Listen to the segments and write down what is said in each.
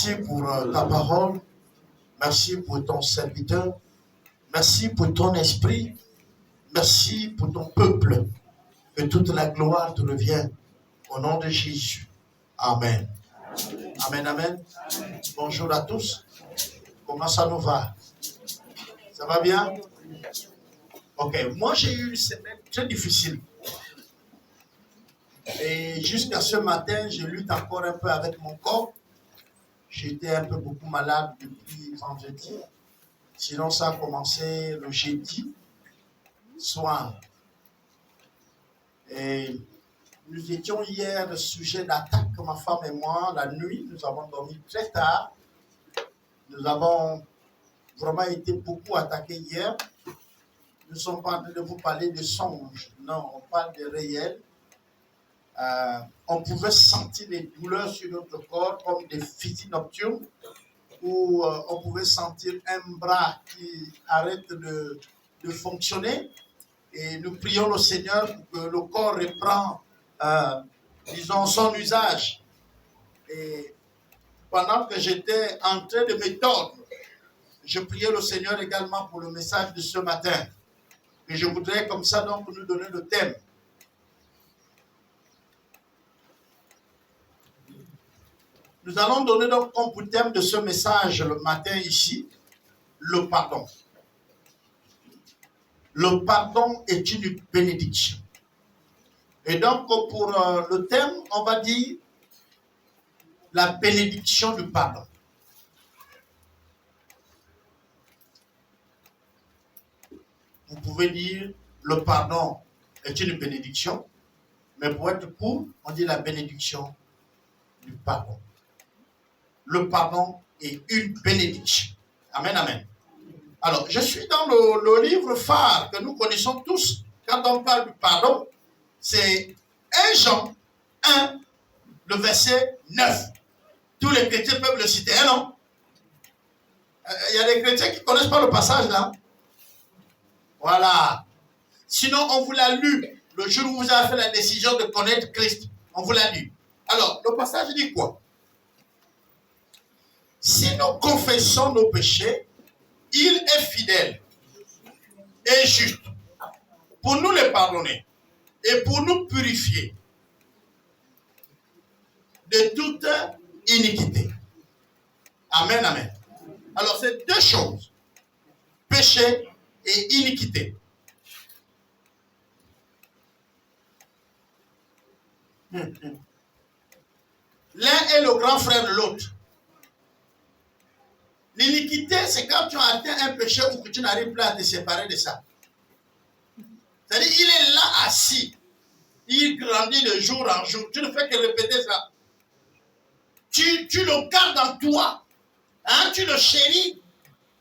Merci pour ta parole. Merci pour ton serviteur. Merci pour ton esprit. Merci pour ton peuple. Que toute la gloire te revienne. Au nom de Jésus. Amen. Amen, amen. Bonjour à tous. Comment ça nous va? Ça va bien? Ok. Moi, j'ai eu une semaine très difficile. Et jusqu'à ce matin, je lutte encore un peu avec mon corps. J'étais un peu beaucoup malade depuis vendredi. Sinon, ça a commencé le jeudi soir. Et nous étions hier le sujet d'attaque, ma femme et moi, la nuit. Nous avons dormi très tard. Nous avons vraiment été beaucoup attaqués hier. Nous ne sommes pas en train de vous parler de songes. Non, on parle de réel. On pouvait sentir les douleurs sur notre corps comme des physiques nocturnes, où on pouvait sentir un bras qui arrête de fonctionner. Et nous prions le Seigneur pour que le corps reprend, disons, son usage. Et pendant que j'étais en train de me tordre, je priais le Seigneur également pour le message de ce matin. Et je voudrais comme ça donc nous donner le thème. Nous allons donner donc comme thème de ce message le matin ici, le pardon. Le pardon est une bénédiction. Et donc pour le thème, on va dire la bénédiction du pardon. Vous pouvez dire le pardon est une bénédiction, mais pour être court, on dit la bénédiction du pardon. Le pardon est une bénédiction. Amen, amen. Alors, je suis dans le livre phare que nous connaissons tous quand on parle du pardon. C'est 1 Jean 1, le verset 9. Tous les chrétiens peuvent le citer, hein, non? Il y a des chrétiens qui ne connaissent pas le passage là. Voilà. Sinon, on vous l'a lu le jour où vous avez fait la décision de connaître Christ. On vous l'a lu. Alors, le passage dit quoi? Si nous confessons nos péchés, il est fidèle et juste pour nous les pardonner et pour nous purifier de toute iniquité. Amen, amen. Alors, c'est deux choses. Péché et iniquité. L'un est le grand frère de l'autre. L'iniquité, c'est quand tu as atteint un péché ou que tu n'arrives plus à te séparer de ça. C'est-à-dire, il est là assis. Il grandit de jour en jour. Tu ne fais que répéter ça. Tu le gardes en toi. Hein? Tu le chéris.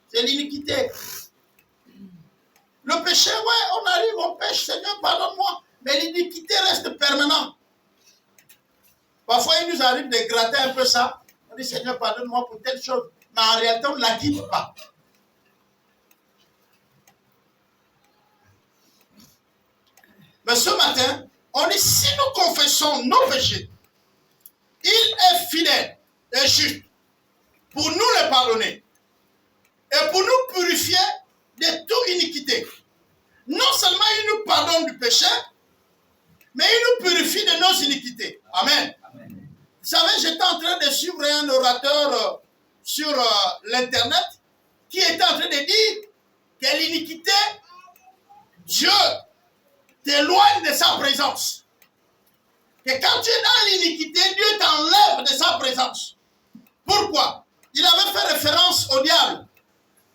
C'est l'iniquité. Le péché, ouais, on arrive, on pêche, Seigneur, pardonne-moi. Mais l'iniquité reste permanente. Parfois, il nous arrive de gratter un peu ça. On dit, Seigneur, pardonne-moi pour telle chose. Mais en réalité, on ne la quitte pas. Mais ce matin, on dit, si nous confessons nos péchés, il est fidèle et juste pour nous les pardonner et pour nous purifier de toute iniquité. Non seulement il nous pardonne du péché, mais il nous purifie de nos iniquités. Amen. Amen. Vous savez, j'étais en train de suivre un orateur sur l'internet qui était en train de dire que l'iniquité, Dieu t'éloigne de sa présence. Que quand tu es dans l'iniquité, Dieu t'enlève de sa présence. Pourquoi? Il avait fait référence au diable.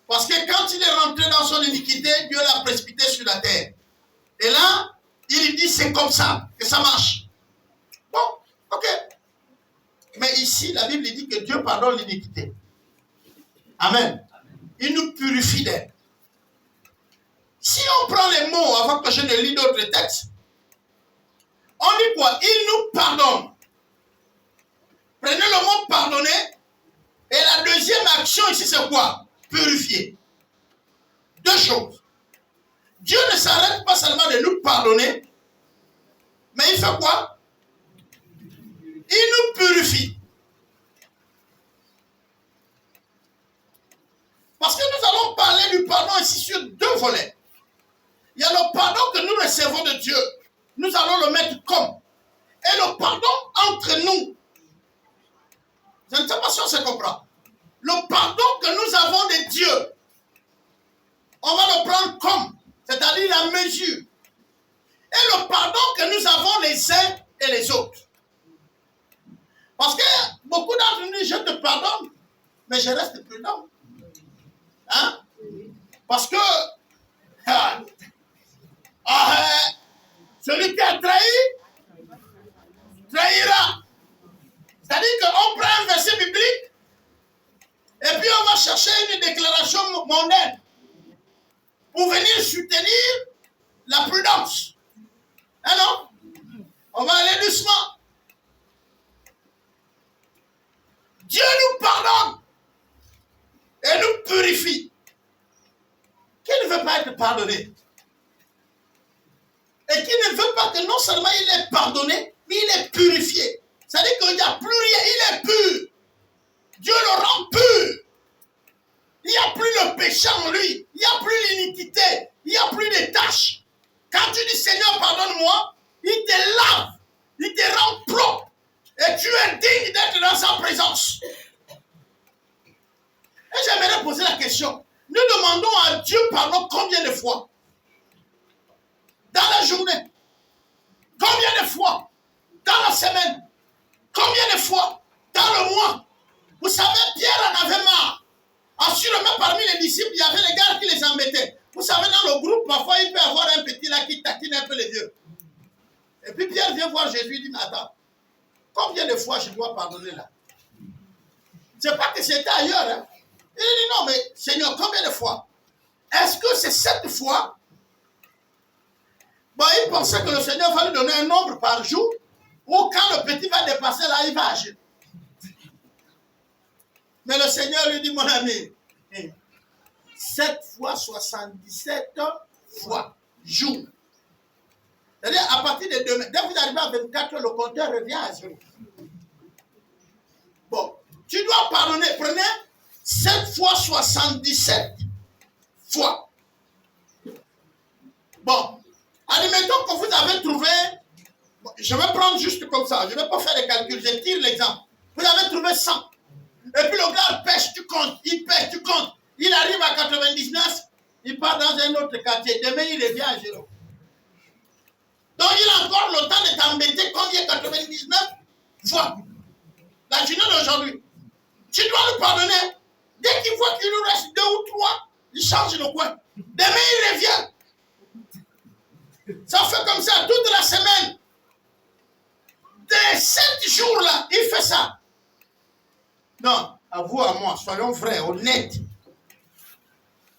Parce que quand il est rentré dans son iniquité, Dieu l'a précipité sur la terre. Et là, il dit c'est comme ça que ça marche. Bon, ok. Mais ici, la Bible dit que Dieu pardonne l'iniquité. Amen. Il nous purifie d'elle. Si on prend les mots avant que je ne lis d'autres textes, on dit quoi? Il nous pardonne. Prenez le mot pardonner. Et la deuxième action ici, c'est quoi? Purifier. Deux choses. Dieu ne s'arrête pas seulement de nous pardonner, mais il fait quoi? Il nous purifie. allons parler du pardon ici sur deux volets. Il y a le pardon que nous recevons de Dieu. Nous allons le mettre comme. Et le pardon entre nous. Je ne sais pas si on se comprend. Le pardon que nous avons de Dieu, on va le prendre comme, c'est-à-dire la mesure. Et le pardon que nous avons les uns et les autres. Parce que beaucoup d'entre nous disent, je te pardonne, mais je reste prudent. Hein? Parce que celui qui a trahi, trahira. C'est-à-dire qu'on prend un verset biblique et puis on va chercher une déclaration mondaine pour venir soutenir la prudence. Hein non? On va aller doucement. Dieu nous pardonne et nous purifie. Qui ne veut pas être pardonné? Et qui ne veut pas que non seulement il est pardonné, mais il est purifié. C'est-à-dire qu'il n'y a plus rien, il est pur. Dieu le rend pur. Il n'y a plus le péché en lui. Il n'y a plus l'iniquité. Il n'y a plus de tâches. Quand tu dis Seigneur, pardonne-moi, il te lave. Il te rend propre. Et tu es digne d'être dans sa présence. Et j'aimerais poser la question. Nous demandons à Dieu pardon combien de fois? Dans la journée? Combien de fois? Dans la semaine? Combien de fois? Dans le mois? Vous savez, Pierre en avait marre. Assurément, parmi les disciples, il y avait les gars qui les embêtaient. Vous savez, dans le groupe, parfois, il peut y avoir un petit là qui taquine un peu les vieux. Et puis Pierre vient voir Jésus et dit, mais attends, combien de fois je dois pardonner là? C'est pas que c'était ailleurs. Hein? Il dit, non, mais Seigneur, combien de fois? Est-ce que c'est 7 fois? Bon, il pensait que le Seigneur va lui donner un nombre par jour, ou quand le petit va dépasser là, il va agir. Mais le Seigneur lui dit, mon ami, 7 fois 77 fois jour. C'est-à-dire, à partir de demain, dès que vous arrivez à 24 heures, le compteur revient à 0. Bon, tu dois pardonner. Prenez 7 fois 77 fois. Bon, admettons que vous avez trouvé, je vais prendre juste comme ça, je ne vais pas faire les calculs, je tire l'exemple. Vous avez trouvé 100. Et puis le gars pêche, tu comptes, il pêche, tu comptes. Il arrive à 99, il part dans un autre quartier. Demain, il revient à 0. Donc, il a encore le temps de t'embêter combien? 99 fois. La journée d'aujourd'hui. Tu dois le pardonner. Dès qu'il voit qu'il nous reste 2 ou 3, il change le coin. Demain, il revient. Ça fait comme ça toute la semaine. Des 7 jours-là, il fait ça. Non, à vous, à moi, soyons vrais, honnêtes.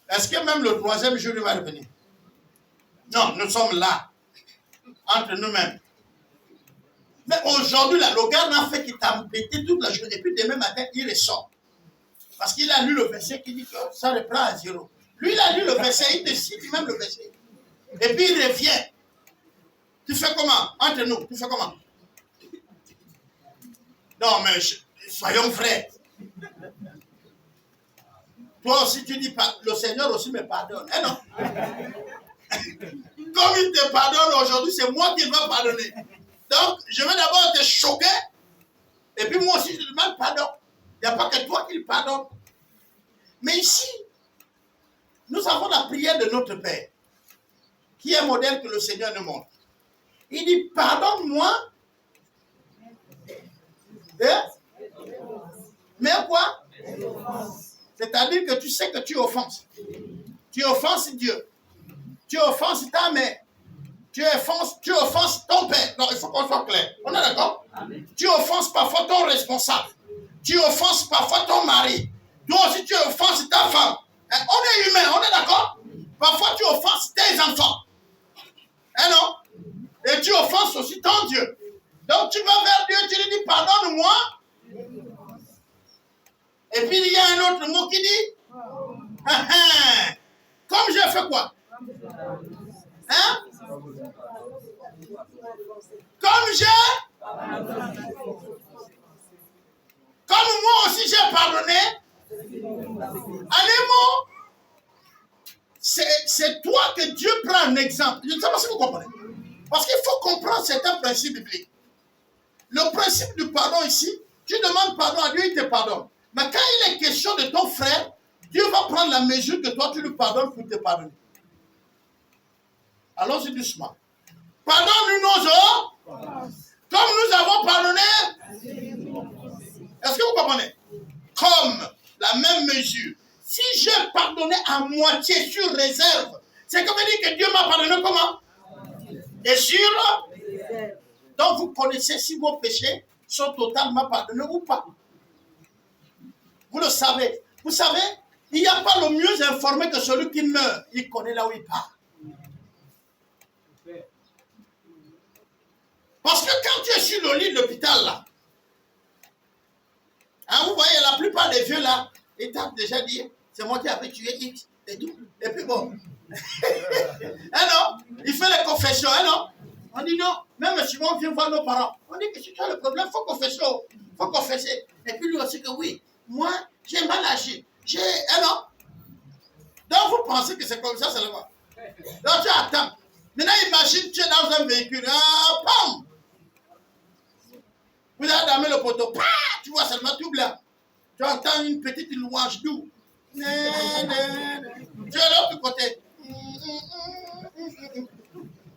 Est-ce que même le 3e jour, il va revenir? Non, nous sommes là, entre nous-mêmes. Mais aujourd'hui, là, le gars n'a fait qu'il t'a embêté toute la journée. Et puis demain matin, il ressort. Parce qu'il a lu le verset qui dit que ça reprend à 0. Lui, il a lu le verset, il décide même le verset. Et puis il revient. Tu fais comment? Entre nous, tu fais comment? Non, mais soyons vrais. Toi aussi, tu dis, le Seigneur aussi me pardonne. Eh non? Comme il te pardonne aujourd'hui, c'est moi qui va pardonner. Donc, je vais d'abord te choquer. Et puis moi aussi, je demande pardon. Il n'y a pas que toi qui le pardonne. Mais ici, nous avons la prière de notre Père, qui est un modèle que le Seigneur nous montre. Il dit, pardonne-moi. Mais quoi? C'est-à-dire que tu sais que tu offenses. Tu offenses Dieu. Tu offenses ta mère. Tu offenses ton père. Non, il faut qu'on soit clair. On est d'accord? Tu offenses parfois ton responsable. Tu offenses parfois ton mari. Toi aussi, tu offenses ta femme. On est humain, on est d'accord? Parfois, tu offenses tes enfants. Hein, non? Et tu offenses aussi ton Dieu. Donc, tu vas vers Dieu, tu lui dis, pardonne-moi. Et puis, il y a un autre mot qui dit, comme j'ai fait quoi? Hein? Comme moi aussi j'ai pardonné. En un mot, c'est toi que Dieu prend un exemple. Je ne sais pas si vous comprenez. Parce qu'il faut comprendre certains principes bibliques. Le principe du pardon ici, tu demandes pardon à Dieu, il te pardonne. Mais quand il est question de ton frère, Dieu va prendre la mesure que toi tu lui pardonnes pour te pardonner. Allons-y doucement. Pardonne-nous nos offenses, comme nous avons pardonné. Est-ce que vous comprenez? Comme la même mesure. Si j'ai pardonné à moitié sur réserve, c'est comme dire que Dieu m'a pardonné comment? Et sur réserve. Donc vous connaissez si vos péchés sont totalement pardonnés ou pas. Vous le savez. Vous savez, il n'y a pas le mieux informé que celui qui meurt. Il connaît là où il part. Parce que quand tu es sur le lit de l'hôpital là, hein, vous voyez la plupart des vieux là, ils t'ont déjà dit, c'est moi qui avais tué X et tout. Et puis bon. Hein non? Il fait les confessions, hein non? On dit non, même si on vient voir nos parents, on dit que si tu as le problème, il faut confesser. Il faut confesser. Et puis lui aussi que oui, moi, j'ai mal agi. Hein non? Donc vous pensez que c'est comme ça seulement. Donc tu attends. Maintenant imagine, tu es dans un véhicule. Ah, pam! Vous avez damé le poteau. Pah! Tu vois seulement tout blanc. Tu entends une petite louange doux. Tu es de l'autre côté.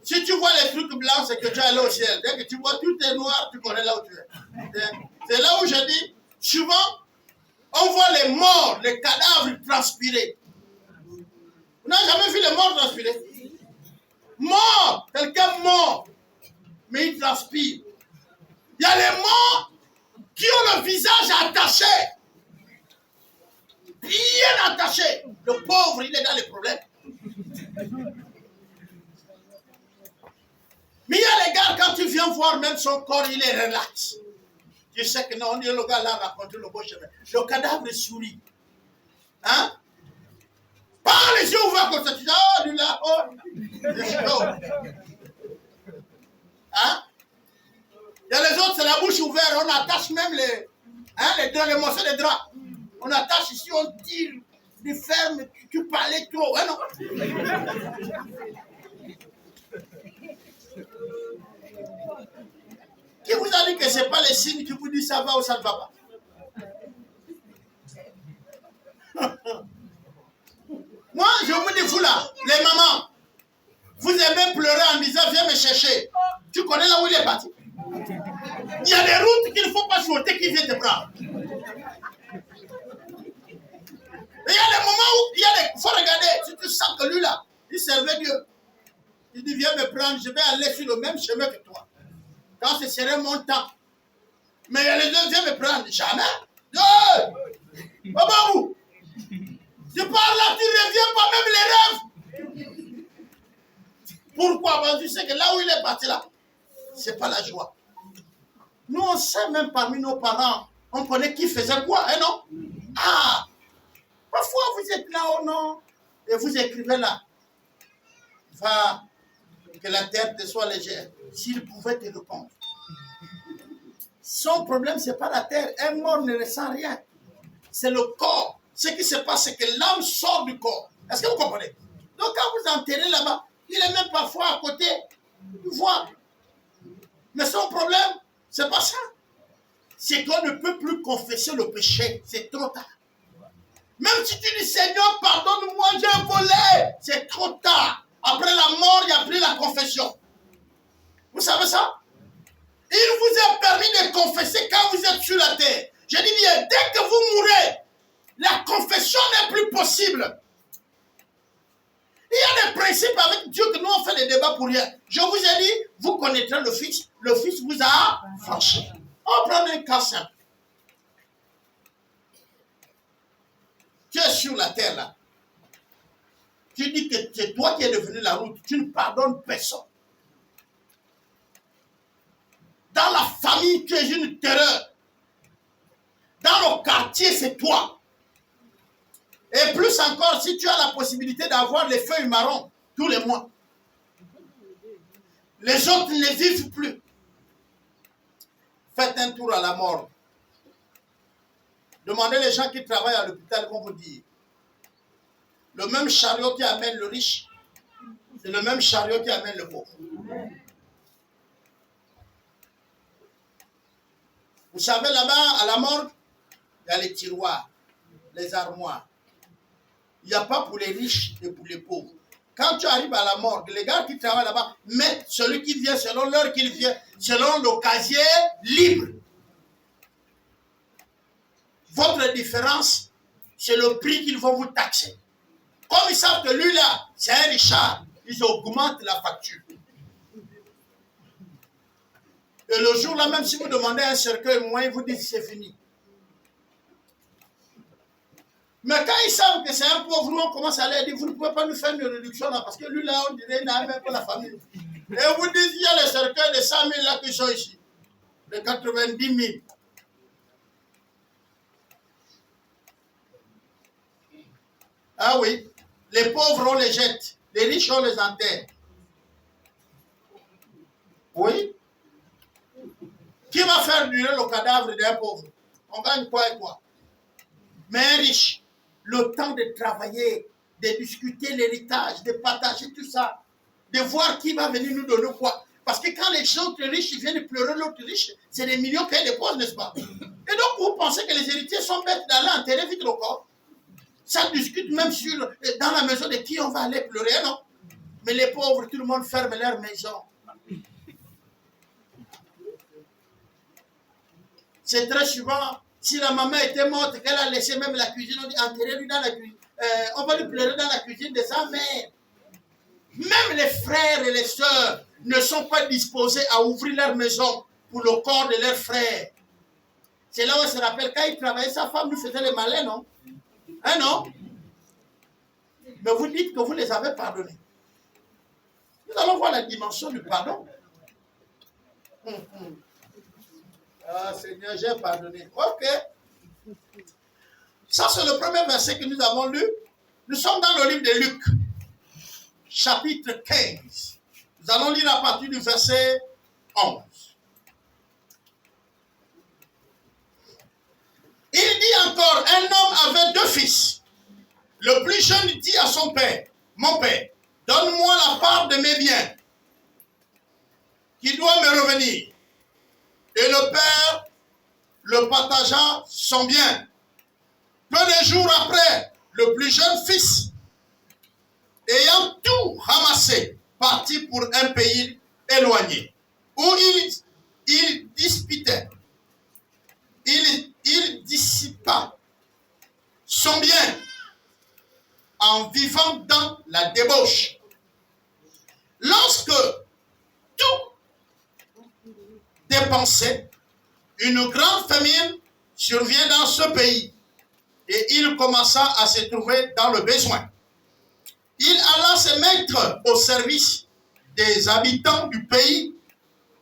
Si tu vois les trucs blancs, c'est que tu es allé au ciel. Dès que tu vois tout est noir, tu connais là où tu es. C'est là où je dis, souvent, on voit les morts, les cadavres transpirer. Vous n'avez jamais vu les morts transpirer? Mort, quelqu'un mort, mais il transpire. Il y a les morts qui ont le visage attaché. Bien attaché. Le pauvre, il est dans les problèmes. Mais il y a les gars, quand tu viens voir même son corps, il est relax. Tu sais que non, on dit le gars là raconte le beau chemin. Le cadavre sourit. Hein? Pas les yeux ouverts comme ça. Tu dis, oh, lui là, oh. Hein? Il y a les autres, c'est la bouche ouverte. On attache même les draps, les morceaux de draps. On attache ici, on tire du fer, mais tu parlais trop. Hein, non? Qui vous a dit que ce n'est pas les signes qui vous disent ça va ou ça ne va pas? Moi, je vous dis, vous là, les mamans, vous aimez pleurer en disant viens me chercher. Tu connais là où il est parti? Il y a des routes qu'il ne faut pas sauter qui viennent te prendre. Et il y a des moments où il faut regarder. Si tu sens que lui là, il servait Dieu. Il dit viens me prendre, je vais aller sur le même chemin que toi. Quand ce serait mon temps. Mais il y a les deux, viens me prendre. Jamais. Babou, tu pars là, tu ne reviens pas, même les rêves. Pourquoi? Parce que tu sais que là où il est parti là, ce n'est pas la joie. Nous, on sait même parmi nos parents, on connaît qui faisait quoi, hein, non? Ah! Parfois, vous êtes là, oh non, et vous écrivez là. Va, que la terre te soit légère. S'il pouvait te répondre. Son problème, ce n'est pas la terre. Un mort ne ressent rien. C'est le corps. Ce qui se passe, c'est que l'âme sort du corps. Est-ce que vous comprenez? Donc, quand vous enterrez là-bas, il est même parfois à côté. Vous voyez. Mais son problème, c'est pas ça. C'est qu'on ne peut plus confesser le péché. C'est trop tard. Même si tu dis, Seigneur, pardonne-moi, j'ai volé. C'est trop tard. Après la mort, il n'y a plus la confession. Vous savez ça? Il vous est permis de confesser quand vous êtes sur la terre. Je dis bien, dès que vous mourrez, la confession n'est plus possible. Il y a des principes avec Dieu que nous on fait des débats pour rien. Je vous ai dit, vous connaîtrez le Fils. Le Fils vous a franchi. On prend un cas simple. Tu es sur la terre là. Tu dis que c'est toi qui es devenu la route. Tu ne pardonnes personne. Dans la famille, tu es une terreur. Dans le quartier, c'est toi. Et plus encore, si tu as la possibilité d'avoir les feuilles marron tous les mois. Les autres ne vivent plus. Faites un tour à la mort. Demandez les gens qui travaillent à l'hôpital, ils vont vous dire. le même chariot qui amène le riche, c'est le même chariot qui amène le pauvre. Vous savez, là-bas, à la morgue, il y a les tiroirs, les armoires. Il n'y a pas pour les riches et pour les pauvres. Quand tu arrives à la morgue, les gars qui travaillent là-bas mettent celui qui vient selon l'heure qu'il vient, selon le casier libre. Votre différence, c'est le prix qu'ils vont vous taxer. Comme ils savent que lui là, c'est un Richard, ils augmentent la facture. Et le jour là, même si vous demandez un cercueil, moi, ils vous disent c'est fini. Mais quand ils savent que c'est un pauvre, nous on commence à leur dire, vous ne pouvez pas nous faire une réduction là, parce que lui là, on dirait, il n'a même pas la famille. Et vous dites, il y a les cercueils de 100 000 là qui sont ici, de 90 000. Ah oui, les pauvres on les jette, les riches on les enterre. Oui. Qui va faire durer le cadavre d'un pauvre? On gagne quoi et quoi? Mais un riche, le temps de travailler, de discuter l'héritage, de partager tout ça, de voir qui va venir nous donner quoi. Parce que quand les autres riches ils viennent pleurer l'autre riche, c'est des millions qu'ils déposent, n'est-ce pas? Et donc vous pensez que les héritiers sont bêtes d'aller enterrer vite le corps? Ça discute même dans la maison de qui on va aller pleurer, non? Mais les pauvres, tout le monde ferme leur maison. C'est très souvent, si la maman était morte, qu'elle a laissé même la cuisine, on dit enterrez-lui dans la cuisine. On va lui pleurer dans la cuisine de sa mère. Même les frères et les sœurs ne sont pas disposés à ouvrir leur maison pour le corps de leurs frères. C'est là où on se rappelle, quand il travaillait, sa femme lui faisait le malin, non? Hein, non? Mais vous dites que vous les avez pardonnés. Nous allons voir la dimension du pardon. Ah, Seigneur, j'ai pardonné. Ok. Ça, c'est le premier verset que nous avons lu. Nous sommes dans le livre de Luc, chapitre 15. Nous allons lire à partir du verset 11. Il dit encore, un homme avait 2 fils. Le plus jeune dit à son père, mon père, donne-moi la part de mes biens qui doit me revenir. Et le père le partagea son bien. Peu de jours après, le plus jeune fils, ayant tout ramassé, partit pour un pays éloigné, où il disputait. Il dissipa son bien en vivant dans la débauche. Lorsque tout dépensé, une grande famine survient dans ce pays et il commença à se trouver dans le besoin. Il alla se mettre au service des habitants du pays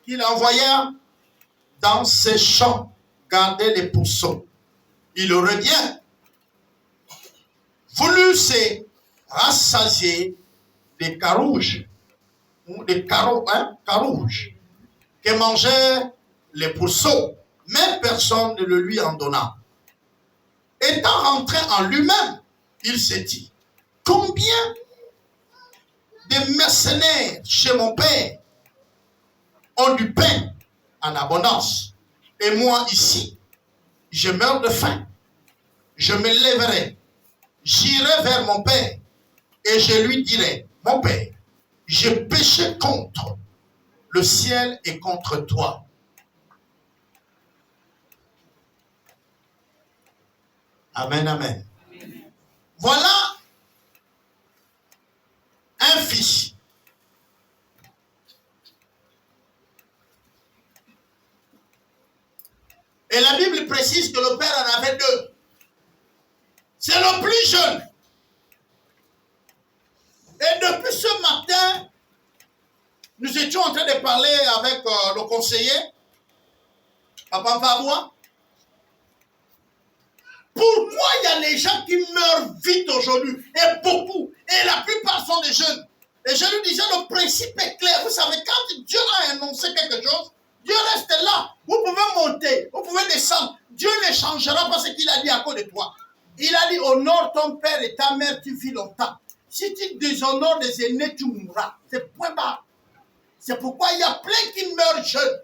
qu'il envoya dans ses champs garder les pourceaux. Il revient, voulut se rassasier des carouges, carouges que mangeaient les pourceaux, mais personne ne le lui en donna. Étant rentré en lui-même, il s'est dit, combien de mercenaires chez mon père ont du pain en abondance, et moi ici, je meurs de faim. Je me lèverai, j'irai vers mon père, et je lui dirai, mon père, j'ai péché contre le ciel et contre toi. Amen, amen. Voilà un fils. Et la Bible précise que le père en avait 2. C'est le plus jeune. Et depuis ce matin, nous étions en train de parler avec le conseiller, Papa Mfaboua. Pourquoi il y a des gens qui meurent vite aujourd'hui? Et beaucoup. Et la plupart sont des jeunes. Et je lui disais, le principe est clair. Vous savez, quand Dieu a annoncé quelque chose, Dieu reste là. Vous pouvez monter, vous pouvez descendre. Dieu ne changera pas ce qu'il a dit à cause de toi. Il a dit, honore ton père et ta mère, tu vis longtemps. Si tu déshonores les aînés, tu mourras. C'est point barre. C'est pourquoi il y a plein qui meurent jeunes.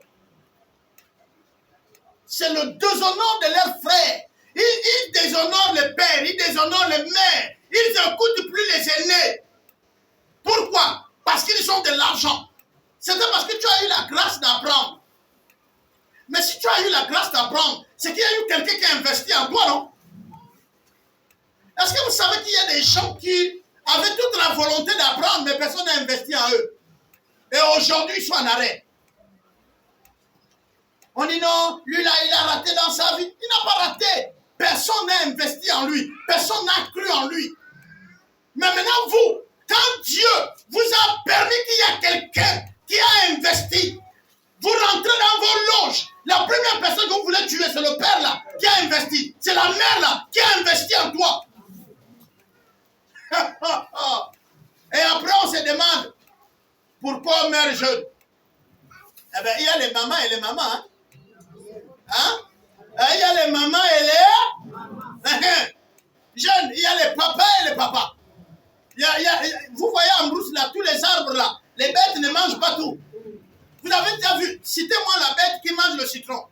C'est le déshonneur de leurs frères. Ils déshonorent les pères, ils déshonorent les mères. Ils n'écoutent plus les aînés. Pourquoi? Parce qu'ils ont de l'argent. C'est parce que tu as eu la grâce d'apprendre. Mais si tu as eu la grâce d'apprendre, c'est qu'il y a eu quelqu'un qui a investi en toi, non? Est-ce que vous savez qu'il y a des gens qui avaient toute la volonté d'apprendre, mais personne n'a investi en eux? Et aujourd'hui, ils sont en arrêt. On dit non, lui là, il a raté dans sa vie. Il n'a pas raté. Personne n'a investi en lui. Personne n'a cru en lui. Mais maintenant, vous, quand Dieu vous a permis qu'il y a quelqu'un qui a investi, vous rentrez dans vos loges. La première personne que vous voulez tuer, c'est le père là qui a investi. C'est la mère là qui a investi en toi. Et après, on se demande pourquoi on meurt jeune. Eh bien, il y a les mamans et les mamans. Hein? Hein? Il y a les mamans et les jeunes. Il y a les papas et les papas. Vous voyez en brousse là, tous les arbres là, les bêtes ne mangent pas tout. Vous avez déjà vu, citez-moi la bête qui mange le citron.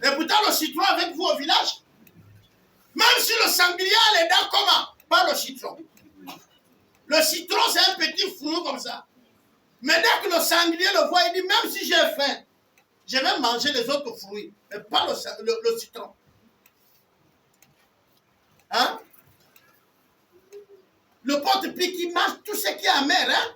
Et pourtant le citron avec vous au village, même si le sanglier a les dents comment? Pas le citron. Le citron c'est un petit fruit comme ça. Mais dès que le sanglier le voit, il dit même si j'ai faim, je vais manger les autres fruits, mais pas le citron. Hein? Le porte-pique, il mange tout ce qui est amer. Hein?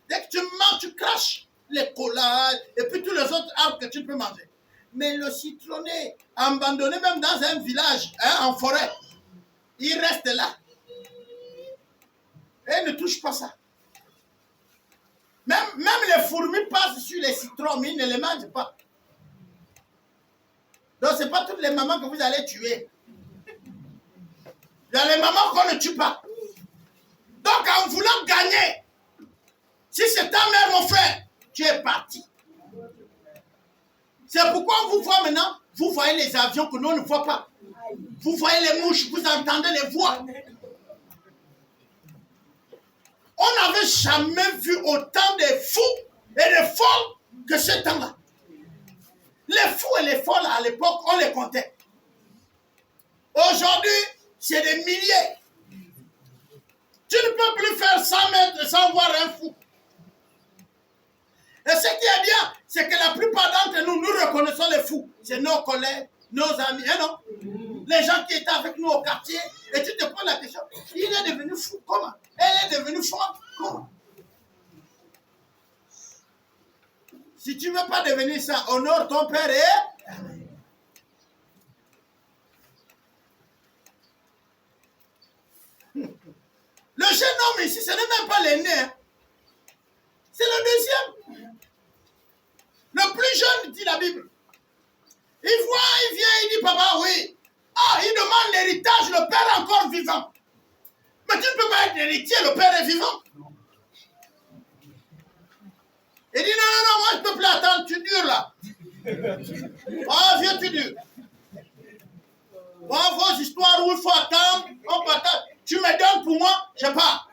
Dès que tu manges, tu craches les collages et puis tous les autres arbres que tu peux manger. Mais le citronné, abandonné même dans un village, hein, en forêt, il reste là. Et il ne touche pas ça. Même les fourmis passent sur les citrons, mais ils ne les mangent pas. Donc, ce n'est pas toutes les mamans que vous allez tuer. Il y a les mamans qu'on ne tue pas. Donc, en voulant gagner, si c'est ta mère, mon frère, tu es parti. C'est pourquoi on vous voit maintenant, vous voyez les avions que nous on ne voit pas. Vous voyez les mouches, vous entendez les voix. On n'avait jamais vu autant de fous et de folles que ce temps-là. Les fous et les folles, à l'époque, on les comptait. Aujourd'hui, c'est des milliers. Tu ne peux plus faire 100 mètres sans voir un fou. Et ce qui est bien, c'est que la plupart d'entre nous, nous reconnaissons les fous. C'est nos collègues, nos amis, hein, non? Les gens qui étaient avec nous au quartier, et tu te poses la question, il est devenu fou, comment? Elle est devenue folle, comment? Si tu ne veux pas devenir ça, honore ton père et... Le jeune homme ici, ce n'est même pas l'aîné. Hein. C'est le deuxième. Le plus jeune, dit la Bible. Il voit, il vient, il dit, papa, oui. Ah, il demande l'héritage, le père est encore vivant. Mais tu ne peux pas être héritier, le père est vivant. Il dit, non, moi je ne peux plus attendre, tu dures là. Ah, viens, tu dures. Bon, vos histoires où il faut attendre, on peut attendre. Tu me donnes pour moi, je pars.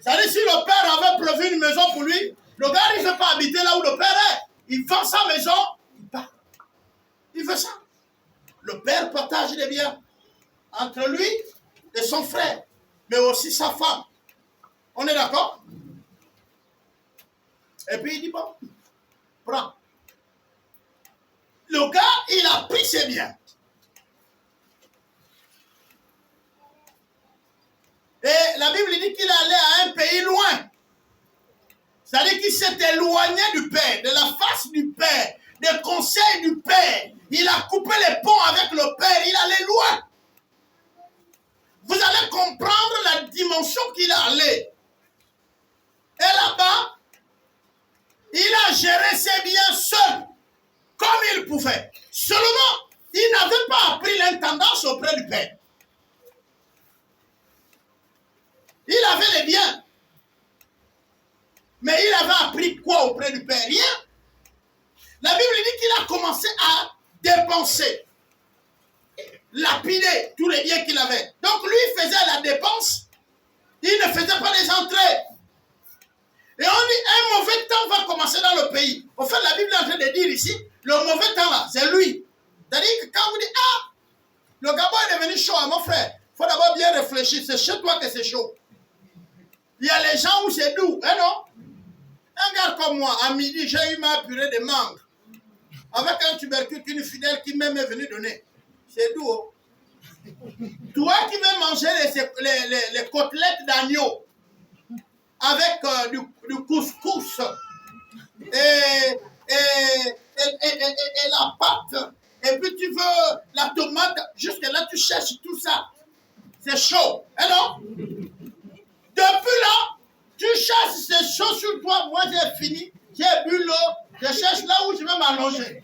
C'est-à-dire, si le père avait prévu une maison pour lui, le gars, il ne veut pas habiter là où le père est. Il vend sa maison, il part. Il veut ça. Le père partage les biens entre lui et son frère, mais aussi sa femme. On est d'accord? Et puis il dit, bon, prends. Le gars, il a pris ses biens. Et la Bible dit qu'il allait à un pays loin. C'est-à-dire qu'il s'est éloigné du Père, de la face du Père, des conseils du Père. Il a coupé les ponts avec le Père, il allait loin. Vous allez comprendre la dimension qu'il a allé. Et là-bas, il a géré ses biens seul, comme il pouvait. Seulement, il n'avait pas appris l'intendance auprès du Père. Il avait les biens. Mais il avait appris quoi auprès du Père? Rien. La Bible dit qu'il a commencé à dépenser. lapidé tous les biens qu'il avait. Donc lui, il faisait la dépense, il ne faisait pas les entrées. Et on dit, un mauvais temps va commencer dans le pays. En fait, la Bible est en train de dire ici, le mauvais temps là, c'est lui. C'est-à-dire que quand vous dites, ah, le Gabon est devenu chaud, mon frère, il faut d'abord bien réfléchir, c'est chez toi que c'est chaud. Il y a les gens où c'est doux, hein non? Un gars comme moi, à midi, j'ai eu ma purée de mangue. Avec un tubercule qu'une fidèle qui même est venue donner. C'est doux. Oh. Toi qui veux manger les côtelettes d'agneau avec du couscous et la pâte, et puis tu veux la tomate, jusque là tu cherches tout ça. C'est chaud. Hein non? Depuis là, tu cherches ces choses sur toi. Moi j'ai fini, j'ai bu l'eau, je cherche là où je vais m'allonger.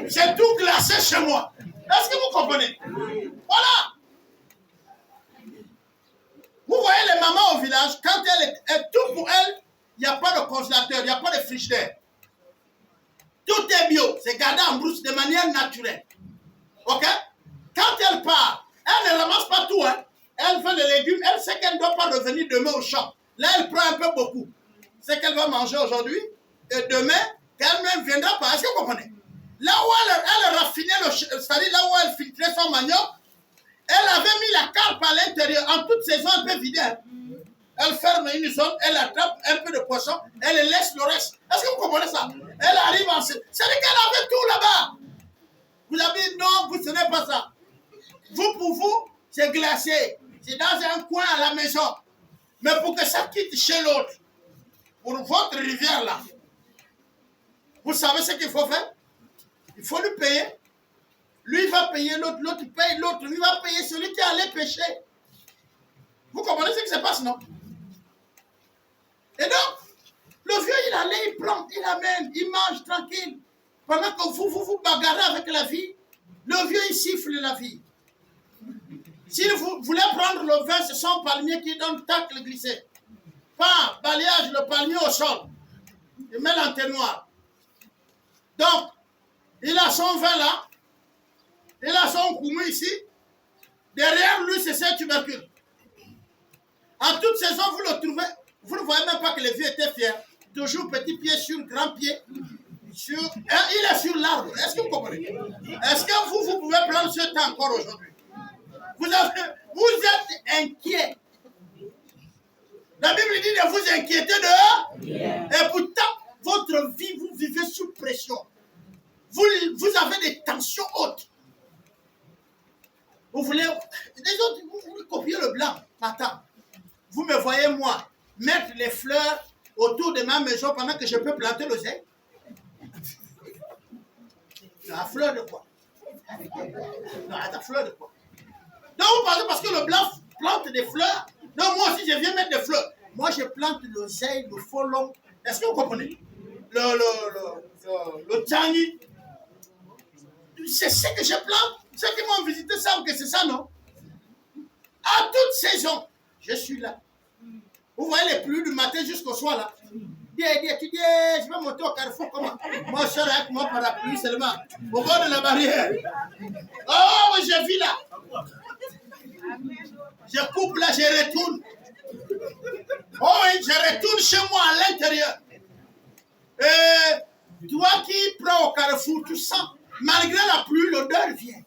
C'est tout glacé chez moi. Est-ce que vous comprenez? Voilà. Vous voyez les mamans au village, quand elle tout pour elle, il n'y a pas de congélateur, il n'y a pas de frigidaire. Tout est bio, c'est gardé en brousse de manière naturelle. Ok? Quand elle part, elle ne ramasse pas tout. Hein? Elle fait les légumes, elle sait qu'elle ne doit pas revenir demain au champ. Là, elle prend un peu beaucoup. C'est qu'elle va manger aujourd'hui, et demain, elle-même viendra pas. Est-ce que vous comprenez? Là où elle raffinait, c'est-à-dire là où elle filtrait son manioc, elle avait mis la carpe à l'intérieur. En toute saison, elle peut vider. Elle ferme une zone, elle attrape un peu de poisson, elle laisse le reste. Est-ce que vous comprenez ça? Elle arrive en... C'est-à-dire qu'elle avait tout là-bas. Vous avez dit non, ce n'est pas ça. Vous, pour vous, c'est glacé. C'est dans un coin à la maison. Mais pour que ça quitte chez l'autre, pour votre rivière là, vous savez ce qu'il faut faire? Il faut lui payer. Lui va payer l'autre, l'autre paye l'autre, lui va payer celui qui est allé pêcher. Vous comprenez ce qui se passe, non? Et donc, le vieux, il allait, il prend, il amène, il mange tranquille. Pendant que vous bagarrez avec la vie, le vieux, il siffle la vie. S'il voulait prendre le vin, c'est son palmier qui donne tacle glissé. Pas balayage, le palmier au sol. Il met l'entonnoir. Donc, il a son vin là. Il a son koumou ici. Derrière lui, c'est ses tubercules. En toute saison, vous le trouvez. Vous ne voyez même pas que le vieux était fier. Toujours petit pied sur grand pied. Il est sur l'arbre. Est-ce que vous comprenez? Est-ce que vous pouvez prendre ce temps encore aujourd'hui? Vous êtes inquiet. La Bible dit de vous inquiéter de... Et pourtant, votre vie, vous vivez sous pression. Vous avez des tensions hautes. Vous voulez... Les autres, vous copiez le blanc. Attends. Vous me voyez, moi, mettre les fleurs autour de ma maison pendant que je peux planter l'oseille? La fleur de quoi? Non, la fleur de quoi? Donc vous pensez parce que le blanc plante des fleurs? Non, moi aussi je viens mettre des fleurs. Moi je plante l'oseille, le folon. Est-ce que vous comprenez? Le tchani. C'est ce que je plante. Ceux qui m'ont visité savent que c'est ça, non? À toute saison, je suis là. Vous voyez les pluies du matin jusqu'au soir là. Tu dis, je vais monter au carrefour, comment? Moi, je serai avec mon parapluie seulement, au bord de la barrière. Oh, je vis là. Je coupe là, je retourne. Oh oui, je retourne chez moi à l'intérieur. Et toi qui prends au carrefour, tu sens, malgré la pluie, l'odeur vient.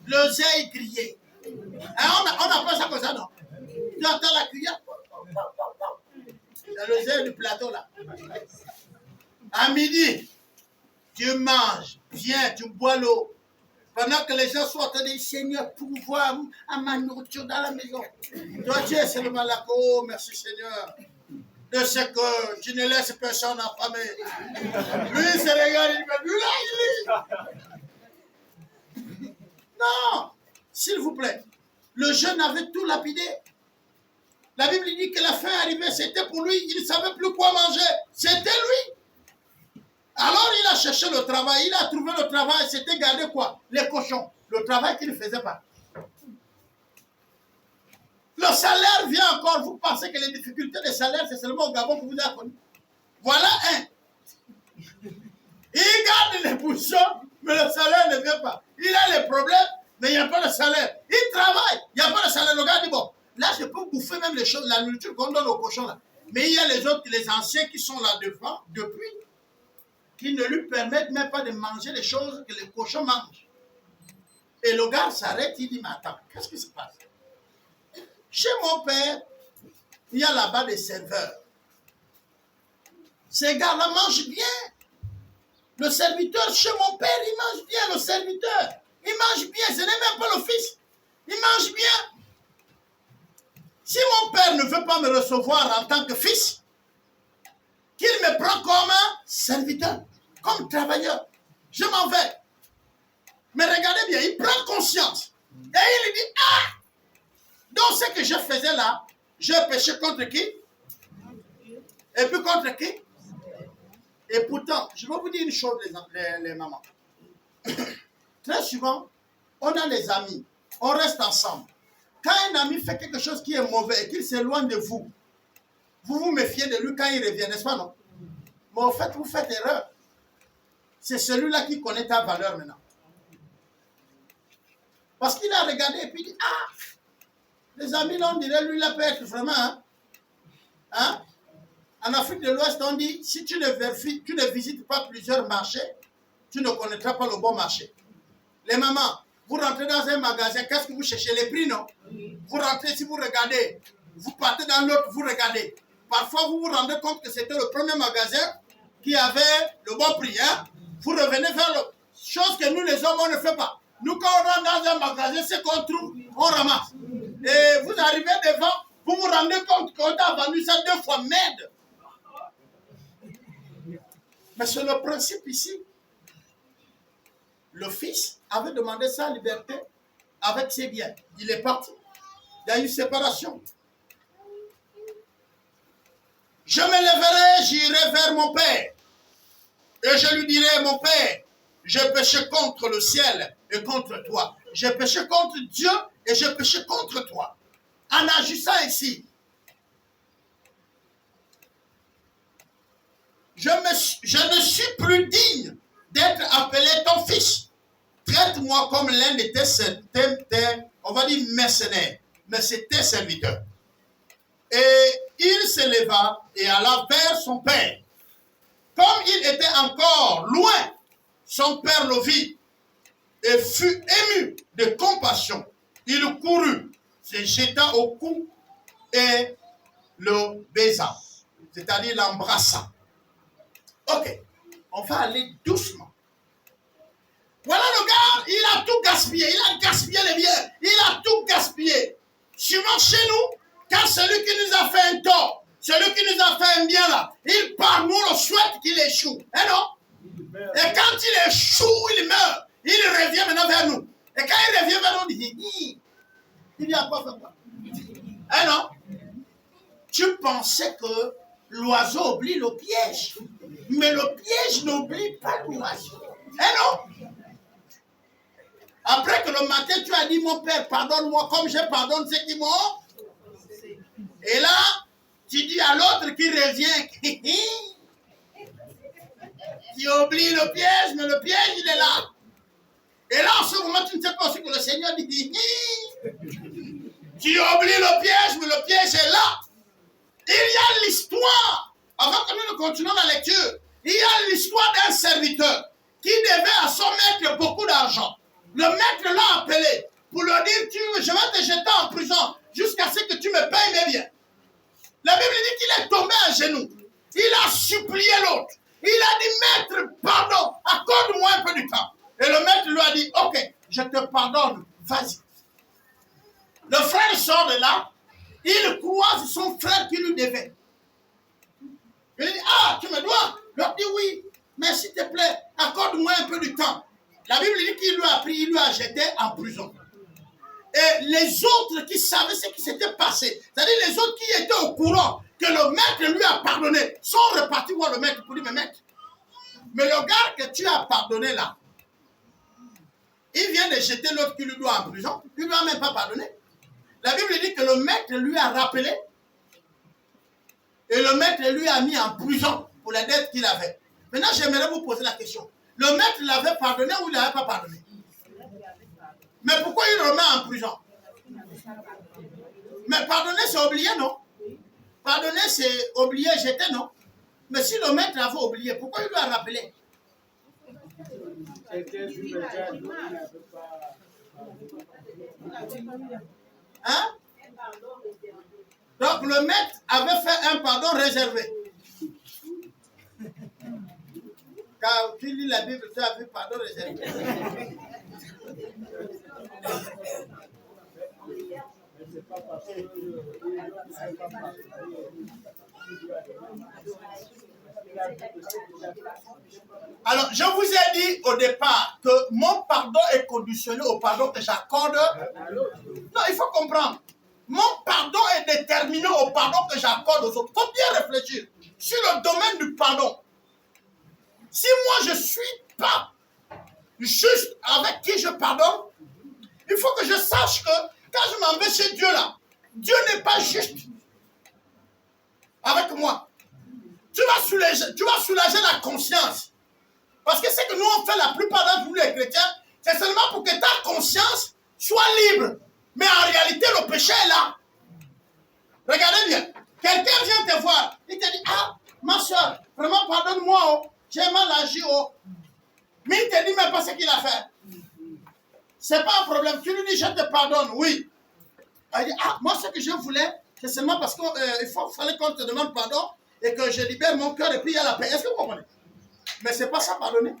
L'oseille grillée. On appelle ça comme ça, non? Tu entends la cuillère? C'est l'oseille du plateau là. À midi, tu manges bien, tu bois l'eau. Pendant que les gens sont en train de dire, Seigneur, pourvoir à ma nourriture dans la maison. Toi, tu es seulement là. Oh, merci Seigneur. De ce que tu ne laisses personne affamer. Lui, il se regarde, il me dit, là, il lit. Non, s'il vous plaît. Le jeune avait tout lapidé. La Bible dit que la fin arrivée, c'était pour lui. Il ne savait plus quoi manger. C'était lui. Alors il a cherché le travail. Il a trouvé le travail. C'était garder quoi? Les cochons. Le travail qu'il ne faisait pas. Le salaire vient encore. Vous pensez que les difficultés de salaire, c'est seulement au Gabon que vous avez connu. Voilà un. Il garde les bouchons, mais le salaire ne vient pas. Il Il a les problèmes, mais il n'y a pas de salaire. Il travaille, il n'y a pas de salaire. Le gars dit, bon, là, je peux bouffer même les choses, la nourriture qu'on donne aux cochons là. Mais il y a les autres, les anciens qui sont là devant, depuis, qui ne lui permettent même pas de manger les choses que les cochons mangent. Et le gars s'arrête, il dit, mais attends, qu'est-ce qui se passe? Chez mon père, il y a là-bas des serveurs. Ces gars-là mangent bien. Le serviteur, chez mon père, il mange bien, le serviteur. Il mange bien, ce n'est même pas le fils. Il mange bien. Si mon père ne veut pas me recevoir en tant que fils, qu'il me prend comme un serviteur, comme travailleur, je m'en vais. Mais regardez bien, il prend conscience. Et il dit, ah, donc ce que je faisais là, je péchais contre qui? Et puis contre qui? Et pourtant, je vais vous dire une chose, les mamans. Très souvent, on a des amis, on reste ensemble. Quand un ami fait quelque chose qui est mauvais et qu'il s'éloigne de vous, vous vous méfiez de lui quand il revient, n'est-ce pas, non? Mais au fait, vous faites erreur. C'est celui-là qui connaît ta valeur maintenant. Parce qu'il a regardé et puis il dit, ah, les amis, là, on dirait, lui, là peut être vraiment, hein? En Afrique de l'Ouest, on dit, si tu ne visites pas plusieurs marchés, tu ne connaîtras pas le bon marché. Les mamans, vous rentrez dans un magasin, qu'est-ce que vous cherchez? Les prix, non? Vous rentrez, si vous regardez, vous partez dans l'autre, vous regardez. Parfois, vous vous rendez compte que c'était le premier magasin qui avait le bon prix. Hein? Vous revenez vers l'autre. Chose que nous, les hommes, on ne fait pas. Nous, quand on rentre dans un magasin, ce qu'on trouve, on ramasse. Et vous arrivez devant, vous vous rendez compte qu'on a vendu ça 2 fois, merde. Mais c'est le principe ici. Le fils avait demandé sa liberté avec ses biens. Il est parti. Il y a eu séparation. Je me lèverai, j'irai vers mon père. Et je lui dirai, mon père, j'ai péché contre le ciel et contre toi. J'ai péché contre Dieu et j'ai péché contre toi. En agissant ici, je ne suis plus digne d'être appelé ton fils. Traite-moi comme l'un de tes, on va dire mercenaires, mais c'est tes serviteurs. Et il se leva et alla vers son père. Comme il était encore loin, son père le vit et fut ému de compassion. Il courut, se jeta au cou et le baisa, c'est-à-dire l'embrassa. Ok, on va aller doucement. Voilà le gars, il a tout gaspillé, il a gaspillé les biens, il a tout gaspillé. Souvent chez nous, quand celui qui nous a fait un tort, celui qui nous a fait un bien là, il part, nous le souhaite qu'il échoue. Eh non? Et quand il échoue, il meurt. Il revient maintenant vers nous. Et quand il revient vers nous, il dit à quoi faire quoi? Eh non? Tu pensais que l'oiseau oublie le piège. Mais le piège n'oublie pas l'oiseau. Eh non? Après que le matin, tu as dit, mon père, pardonne-moi comme je pardonne ceux qui m'ont. Et là, tu dis à l'autre qui revient, tu oublies le piège, mais le piège, il est là. Et là, en ce moment, tu ne sais pas ce que le Seigneur dit. Tu oublies le piège, mais le piège est là. Il y a l'histoire, avant que nous ne continuons la lecture, il y a l'histoire d'un serviteur qui devait à son maître beaucoup d'argent. Le maître l'a appelé pour lui dire, je vais te jeter en prison jusqu'à ce que tu me payes mes biens. La Bible dit qu'il est tombé à genoux. Il a supplié l'autre. Il a dit, maître, pardon, accorde-moi un peu du temps. Et le maître lui a dit, ok, je te pardonne, vas-y. Le frère sort de là, il croise son frère qui lui devait. Il dit, ah, tu me dois? L'autre dit, oui, mais s'il te plaît, accorde-moi un peu du temps. La Bible dit qu'il lui a pris, il lui a jeté en prison. Et les autres qui savaient ce qui s'était passé, c'est-à-dire les autres qui étaient au courant que le maître lui a pardonné, sont repartis voir le maître pour dire, mais maître, mais le gars que tu as pardonné là, il vient de jeter l'autre qui lui doit en prison, il ne lui a même pas pardonné. La Bible dit que le maître lui a rappelé et le maître lui a mis en prison pour la dette qu'il avait. Maintenant, j'aimerais vous poser la question. Le maître l'avait pardonné ou il ne l'avait pas pardonné? Mais pourquoi il le remet en prison? Mais pardonner, c'est oublier, non? Pardonner, c'est oublier, jeter, non? Mais si le maître avait oublié, pourquoi il lui a rappelé? Hein? Donc le maître avait fait un pardon réservé. Quand tu lis la Bible, tu as vu pardon réservé. Alors, je vous ai dit au départ que mon pardon est conditionné au pardon que j'accorde. Non, il faut comprendre. Mon pardon est déterminé au pardon que j'accorde aux autres. Il faut bien réfléchir sur le domaine du pardon. Si moi je ne suis pas juste avec qui je pardonne, il faut que je sache que quand je m'en vais chez Dieu là, Dieu n'est pas juste avec moi. Tu vas soulager la conscience. Parce que ce que nous on fait la plupart d'entre nous les chrétiens, c'est seulement pour que ta conscience soit libre. Mais en réalité, le péché est là. Regardez bien. Quelqu'un vient te voir. Il te dit, ah, ma soeur, vraiment pardonne-moi. Oh. J'ai mal agi. Oh. Mais il te dit même pas ce qu'il a fait. C'est pas un problème. Tu lui dis, je te pardonne. Oui. Il dit, ah, moi ce que je voulais, c'est seulement parce qu'il fallait qu'on te demande pardon et que je libère mon cœur et puis il y a la paix. Est-ce que vous comprenez? Mais c'est pas ça pardonner.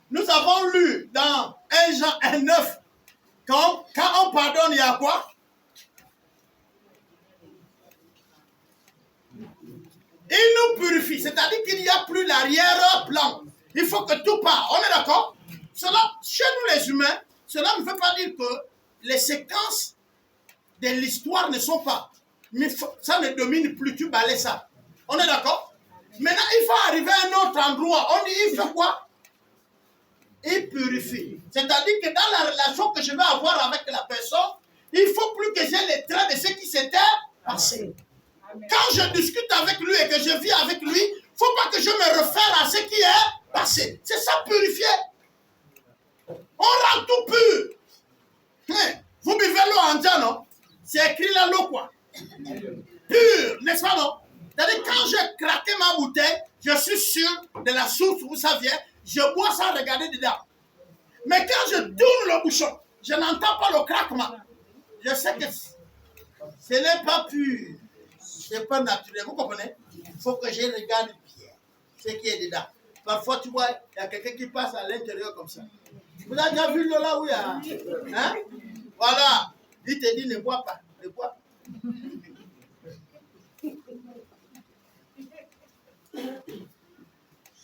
Nous avons lu dans 1 Jean 1,9 quand on pardonne, il y a quoi? Il nous purifie, c'est-à-dire qu'il n'y a plus l'arrière-plan. Il faut que tout part. On est d'accord? Cela, chez nous les humains, cela ne veut pas dire que les séquences de l'histoire ne sont pas. Mais ça ne domine plus, tu balayes ça. On est d'accord? Maintenant, il faut arriver à un autre endroit. On dit, il fait quoi? Il purifie. C'est-à-dire que dans la relation que je vais avoir avec la personne, il ne faut plus que j'ai les traits de ce qui s'était passé. Quand je discute avec lui et que je vis avec lui, il ne faut pas que je me réfère à ce qui est passé. C'est ça, purifier. On rend tout pur. Vous buvez l'eau en disant, non? C'est écrit là, l'eau quoi? Pur, n'est-ce pas, non? C'est-à-dire, quand j'ai craqué ma bouteille, je suis sûr de la source où ça vient, je bois sans regarder dedans. Mais quand je tourne le bouchon, je n'entends pas le craquement. Je sais que ce n'est pas pur. Ce n'est pas naturel. Vous comprenez? Il faut que je regarde bien ce qui est dedans. Parfois, tu vois, il y a quelqu'un qui passe à l'intérieur comme ça. Vous avez déjà vu l'eau là où il y a... Hein? Voilà. Il te dit, ne bois pas. Ne bois pas.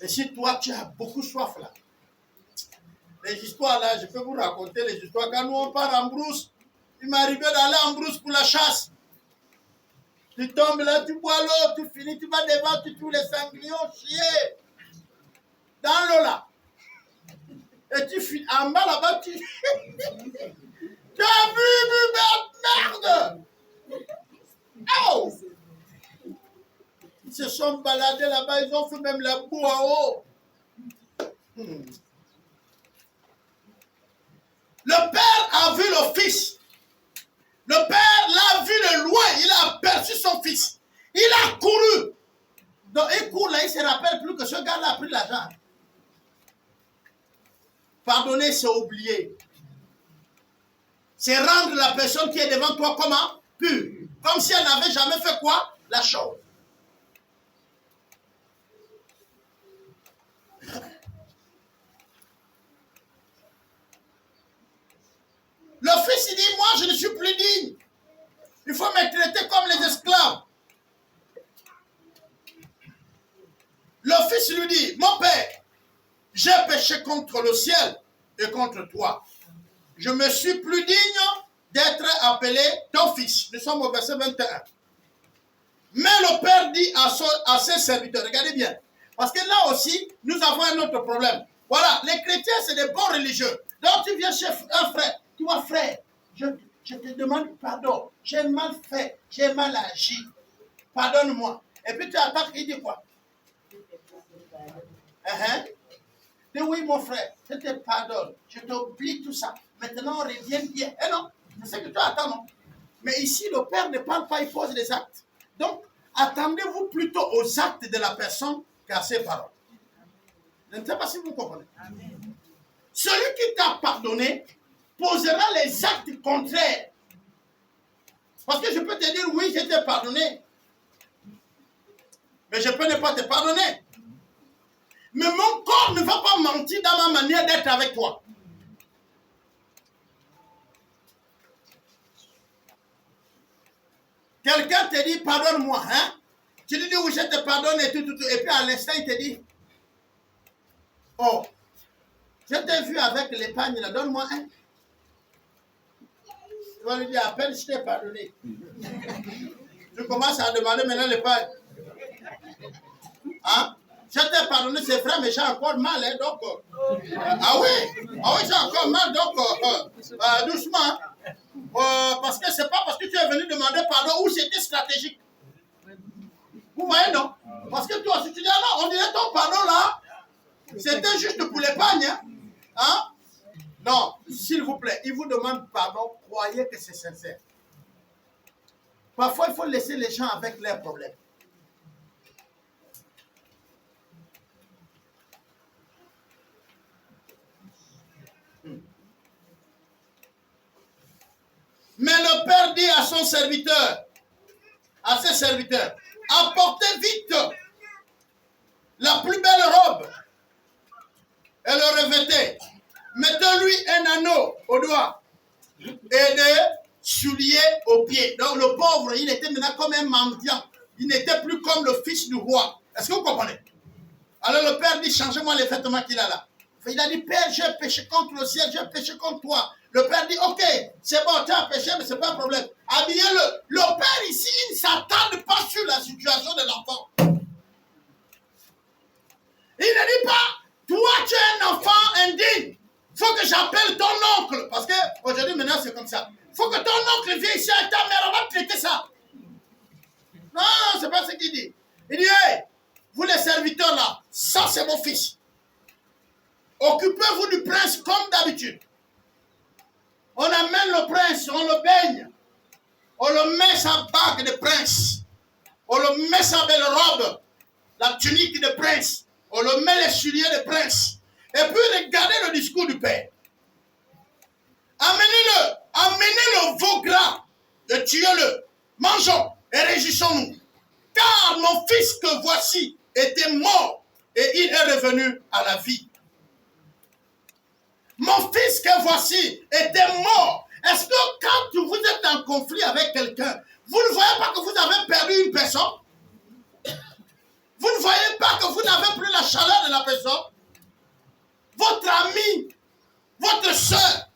Et si toi, tu as beaucoup soif là, les histoires là, je peux vous raconter les histoires. Quand nous on part en brousse, il m'arrivait d'aller en brousse pour la chasse. Tu tombes là, tu bois l'eau, tu finis, tu vas devant, tu trouves les sanglions chier. Dans l'eau là. Et tu finis en bas là-bas, tu... Tu as vu, merde! Oh! Ils se sont baladés là-bas, ils ont fait même la boue en haut. Le père a vu le fils. Le père l'a vu de loin, il a aperçu son fils. Il a couru. Donc il court là, il ne se rappelle plus que ce gars-là a pris l'argent. Pardonner, c'est oublier. C'est rendre la personne qui est devant toi comment? Pure. Comme si elle n'avait jamais fait quoi? La chose. Le fils, il dit, moi, je ne suis plus digne. Il faut me traiter comme les esclaves. Le fils lui dit, mon père, j'ai péché contre le ciel et contre toi. Je me suis plus digne d'être appelé ton fils. Nous sommes au verset 21. Mais le père dit à ses serviteurs, regardez bien, parce que là aussi, nous avons un autre problème. Voilà, les chrétiens, c'est des bons religieux. Donc tu viens chez un frère, tu vois frère, je te demande pardon, j'ai mal fait, j'ai mal agi, pardonne-moi. Et puis tu attaques, il dit quoi? Dis oui, mon frère, je te pardonne, je t'oublie tout ça. Maintenant, on revient bien. Eh non, c'est ce que tu attends, non? Mais ici, le Père ne parle pas, il pose des actes. Donc, attendez-vous plutôt aux actes de la personne qu'à ses paroles. Je ne sais pas si vous comprenez. Amen. Celui qui t'a pardonné posera les actes contraires. Parce que je peux te dire, oui, je t'ai pardonné. Mais je peux ne pas te pardonner. Mais mon corps ne va pas mentir dans ma manière d'être avec toi. Quelqu'un te dit, pardonne-moi, hein? Tu lui dis, oui, je te pardonne et tout. Et puis à l'instant, il te dit, oh, je t'ai vu avec l'épargne là, donne-moi un. Tu vas lui dire, à peine je t'ai pardonné. Tu commences à demander maintenant l'épargne. Hein? Je t'ai pardonné, c'est vrai, mais j'ai encore mal, hein, donc. Ah oui, j'ai encore mal, donc doucement. Parce que c'est pas parce que tu es venu demander pardon ou c'était stratégique. Vous voyez, non? Parce que toi, si tu dis, ah non, on dirait ton pardon là, c'était juste pour l'épargne. Hein? Non, s'il vous plaît, il vous demande pardon, croyez que c'est sincère. Parfois, il faut laisser les gens avec leurs problèmes. Mais le Père dit à son serviteur, à ses serviteurs, apportez vite la plus belle robe et le revêtez. Mettez-lui un anneau au doigt et des souliers aux pieds. Donc le pauvre, il était maintenant comme un mendiant. Il n'était plus comme le fils du roi. Est-ce que vous comprenez? Alors le Père dit, changez-moi les vêtements qu'il a là. Il a dit, Père, j'ai péché contre le ciel, j'ai péché contre toi. Le Père dit, ok, c'est bon, tu as péché, mais ce n'est pas un problème. Habillez-le. Le Père ici, il ne s'attarde pas sur la situation de l'enfant. Il ne dit pas, toi, tu es un enfant indigne. Il faut que j'appelle ton oncle. Parce qu'aujourd'hui, maintenant, c'est comme ça. Il faut que ton oncle vienne ici avec ta mère, on va traiter ça. Non, c'est pas ce qu'il dit. Il dit, hey, vous les serviteurs là, ça c'est mon fils. Occupez-vous du prince comme d'habitude. On amène le prince, on le baigne. On le met sa bague de prince. On le met sa belle robe, la tunique de prince. On le met les souliers de prince. Et puis regardez le discours du Père. Amenez-le, amenez le veau gras, et tuez-le. Mangeons et réjouissons-nous. Car mon fils que voici était mort et il est revenu à la vie. Mon fils que voici était mort. Est-ce que quand vous êtes en conflit avec quelqu'un, vous ne voyez pas que vous avez perdu une personne? Vous ne voyez pas que vous n'avez plus la chaleur de la personne? Votre ami, votre soeur.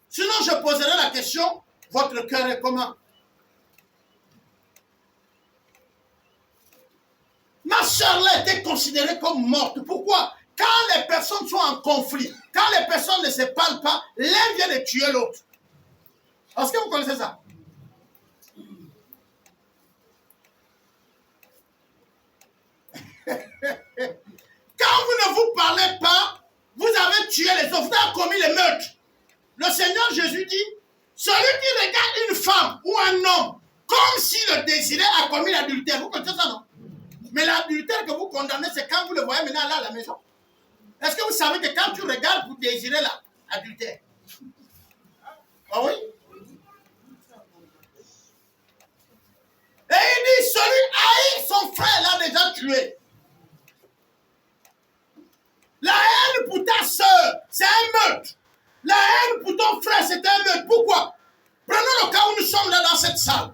Sinon, je poserai la question, votre cœur est comment? Ma soeur là était considérée comme morte. Pourquoi? Quand les personnes sont en conflit, quand les personnes ne se parlent pas, l'un vient de tuer l'autre. Est-ce que vous connaissez ça? Quand vous ne vous parlez pas, vous avez tué les autres, vous avez commis les meurtres. Le Seigneur Jésus dit, celui qui regarde une femme ou un homme comme s'il le désirait a commis l'adultère. Vous connaissez ça, non? Mais l'adultère que vous condamnez, c'est quand vous le voyez maintenant là à la maison. Est-ce que vous savez que quand tu regardes pour désirer l'adultère? Ah oui? Et il dit, celui haït son frère l'a déjà tué. La haine pour ta soeur, c'est un meurtre. La haine pour ton frère, c'est un meurtre. Pourquoi? Prenons le cas où nous sommes là dans cette salle.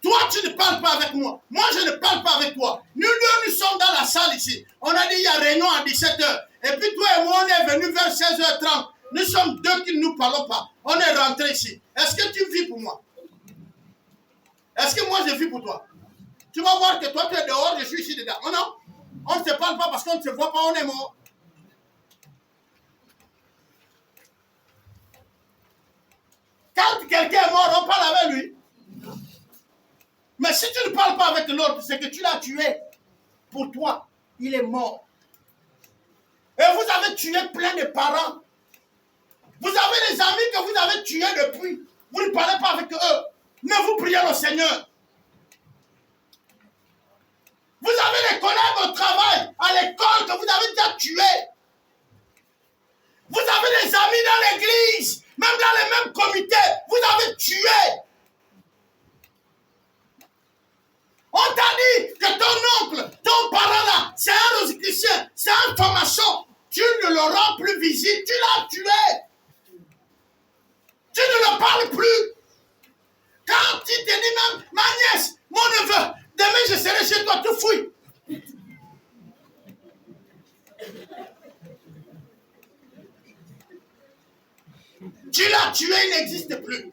Toi, tu ne parles pas avec moi. Moi, je ne parle pas avec toi. Nous deux, nous sommes dans la salle ici. On a dit il y a réunion à 17h. Et puis toi et moi, on est venus vers 16h30. Nous sommes deux qui ne nous parlons pas. On est rentrés ici. Est-ce que tu vis pour moi? Est-ce que moi, je vis pour toi? Tu vas voir que toi, tu es dehors, je suis ici dedans. Oh non? On ne se parle pas parce qu'on ne se voit pas, on est mort. Quand quelqu'un est mort, on parle avec lui. Mais si tu ne parles pas avec l'autre, c'est que tu l'as tué pour toi. il est mort. Et vous avez tué plein de parents. Vous avez des amis que vous avez tués depuis. Vous ne parlez pas avec eux. Mais vous priez le Seigneur. Vous avez des collègues au travail, à l'école que vous avez déjà tués. Vous avez des amis dans l'église, même dans les mêmes comités, vous avez tué. On t'a dit que ton oncle, ton parent là, c'est un rosiclicien, c'est un formation. Tu ne le rends plus visible, tu l'as tué. Tu ne le parles plus. Quand tu te dis même, ma nièce, mon neveu, demain je serai chez toi, tu fouilles. Tu l'as tué, il n'existe plus.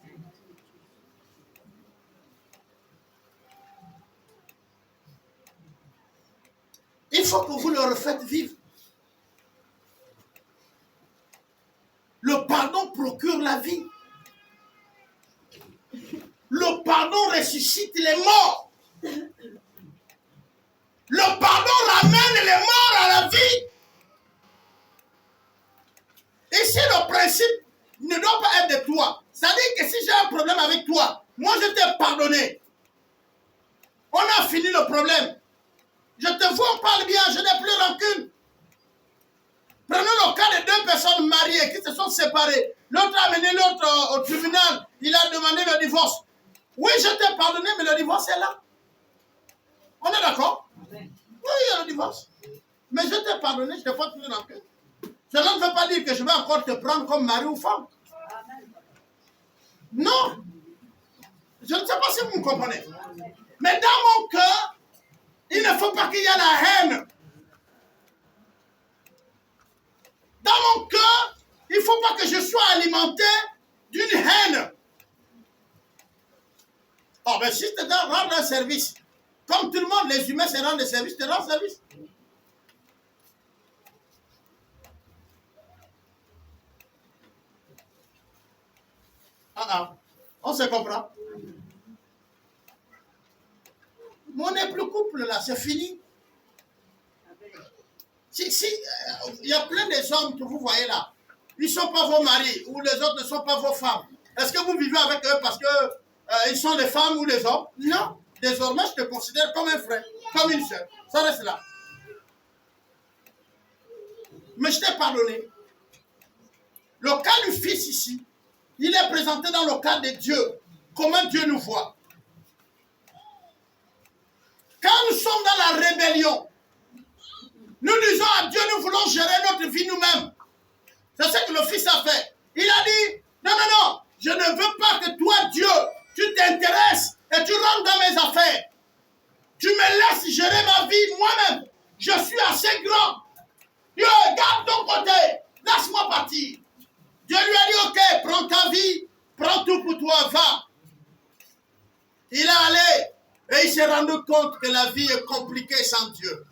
Il faut que vous le refaites vivre. Le pardon procure la vie. Le pardon ressuscite les morts. Le pardon ramène les morts à la vie. Ici, le principe ne doit pas être de toi. C'est-à-dire que si j'ai un problème avec toi, moi je t'ai pardonné. On a fini le problème. Je te vois, on parle bien, je n'ai plus rancune. Prenons le cas de deux personnes mariées qui se sont séparées. L'autre a amené l'autre au tribunal. Il a demandé le divorce. Oui, je t'ai pardonné, mais le divorce est là. On est d'accord? Oui, il y a le divorce. Mais je t'ai pardonné, je ne t'ai pas plus rancune. Cela ne veut pas dire que je vais encore te prendre comme mari ou femme. Non. Je ne sais pas si vous me comprenez. Mais dans mon cœur, il ne faut pas qu'il y ait la haine. Dans mon cœur, il ne faut pas que je sois alimenté d'une haine. Oh, mais si je te dois rendre un service, comme tout le monde, les humains se rendent des services, je te rends service. On se comprend. Mon époux couple là, c'est fini. Il y a plein des hommes que vous voyez là. Ils ne sont pas vos maris ou les autres ne sont pas vos femmes. Est-ce que vous vivez avec eux parce que ils sont des femmes ou des hommes? Non. Désormais, je te considère comme un frère, comme une soeur. Ça reste là. Mais je t'ai pardonné. Le cas du Fils ici, il est présenté dans le cas de Dieu. Comment Dieu nous voit. Quand nous sommes dans la rébellion, nous disons à Dieu, nous voulons gérer notre vie nous-mêmes. C'est ce que le Fils a fait. Il a dit, non, non, non, je ne veux pas que toi, Dieu, tu t'intéresses et tu rentres dans mes affaires. Tu me laisses gérer ma vie moi-même. Je suis assez grand. Dieu, garde ton côté. Laisse-moi partir. Dieu lui a dit, ok, prends ta vie, prends tout pour toi, va. Il est allé et il s'est rendu compte que la vie est compliquée sans Dieu.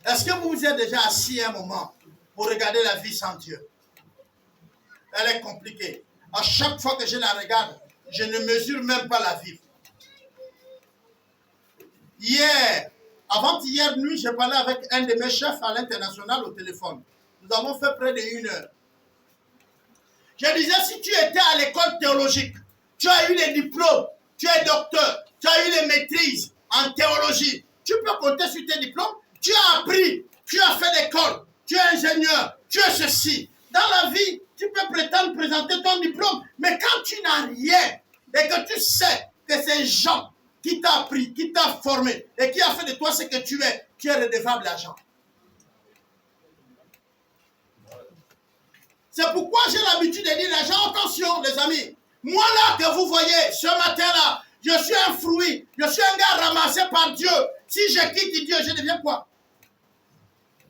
Est-ce que vous vous êtes déjà assis un moment pour regarder la vie sans Dieu? Elle est compliquée. À chaque fois que je la regarde, je ne mesure même pas la vivre. Hier, avant-hier nuit, j'ai parlé avec un de mes chefs à l'international au téléphone. Nous avons fait près d'1 heure. Je disais, si tu étais à l'école théologique, tu as eu des diplômes, tu es docteur, tu as eu des maîtrises en théologie, tu peux compter sur tes diplômes, tu as appris, tu as fait l'école, tu es ingénieur, tu es ceci. Dans la vie, tu peux prétendre présenter ton diplôme, mais quand tu n'as rien et que tu sais que c'est Jean qui t'a appris, qui t'a formé et qui a fait de toi ce que tu es redevable à Jean. C'est pourquoi j'ai l'habitude de dire à Jean, attention les amis, moi là que vous voyez ce matin-là, je suis un fruit, je suis un gars ramassé par Dieu. Si je quitte Dieu, je deviens quoi?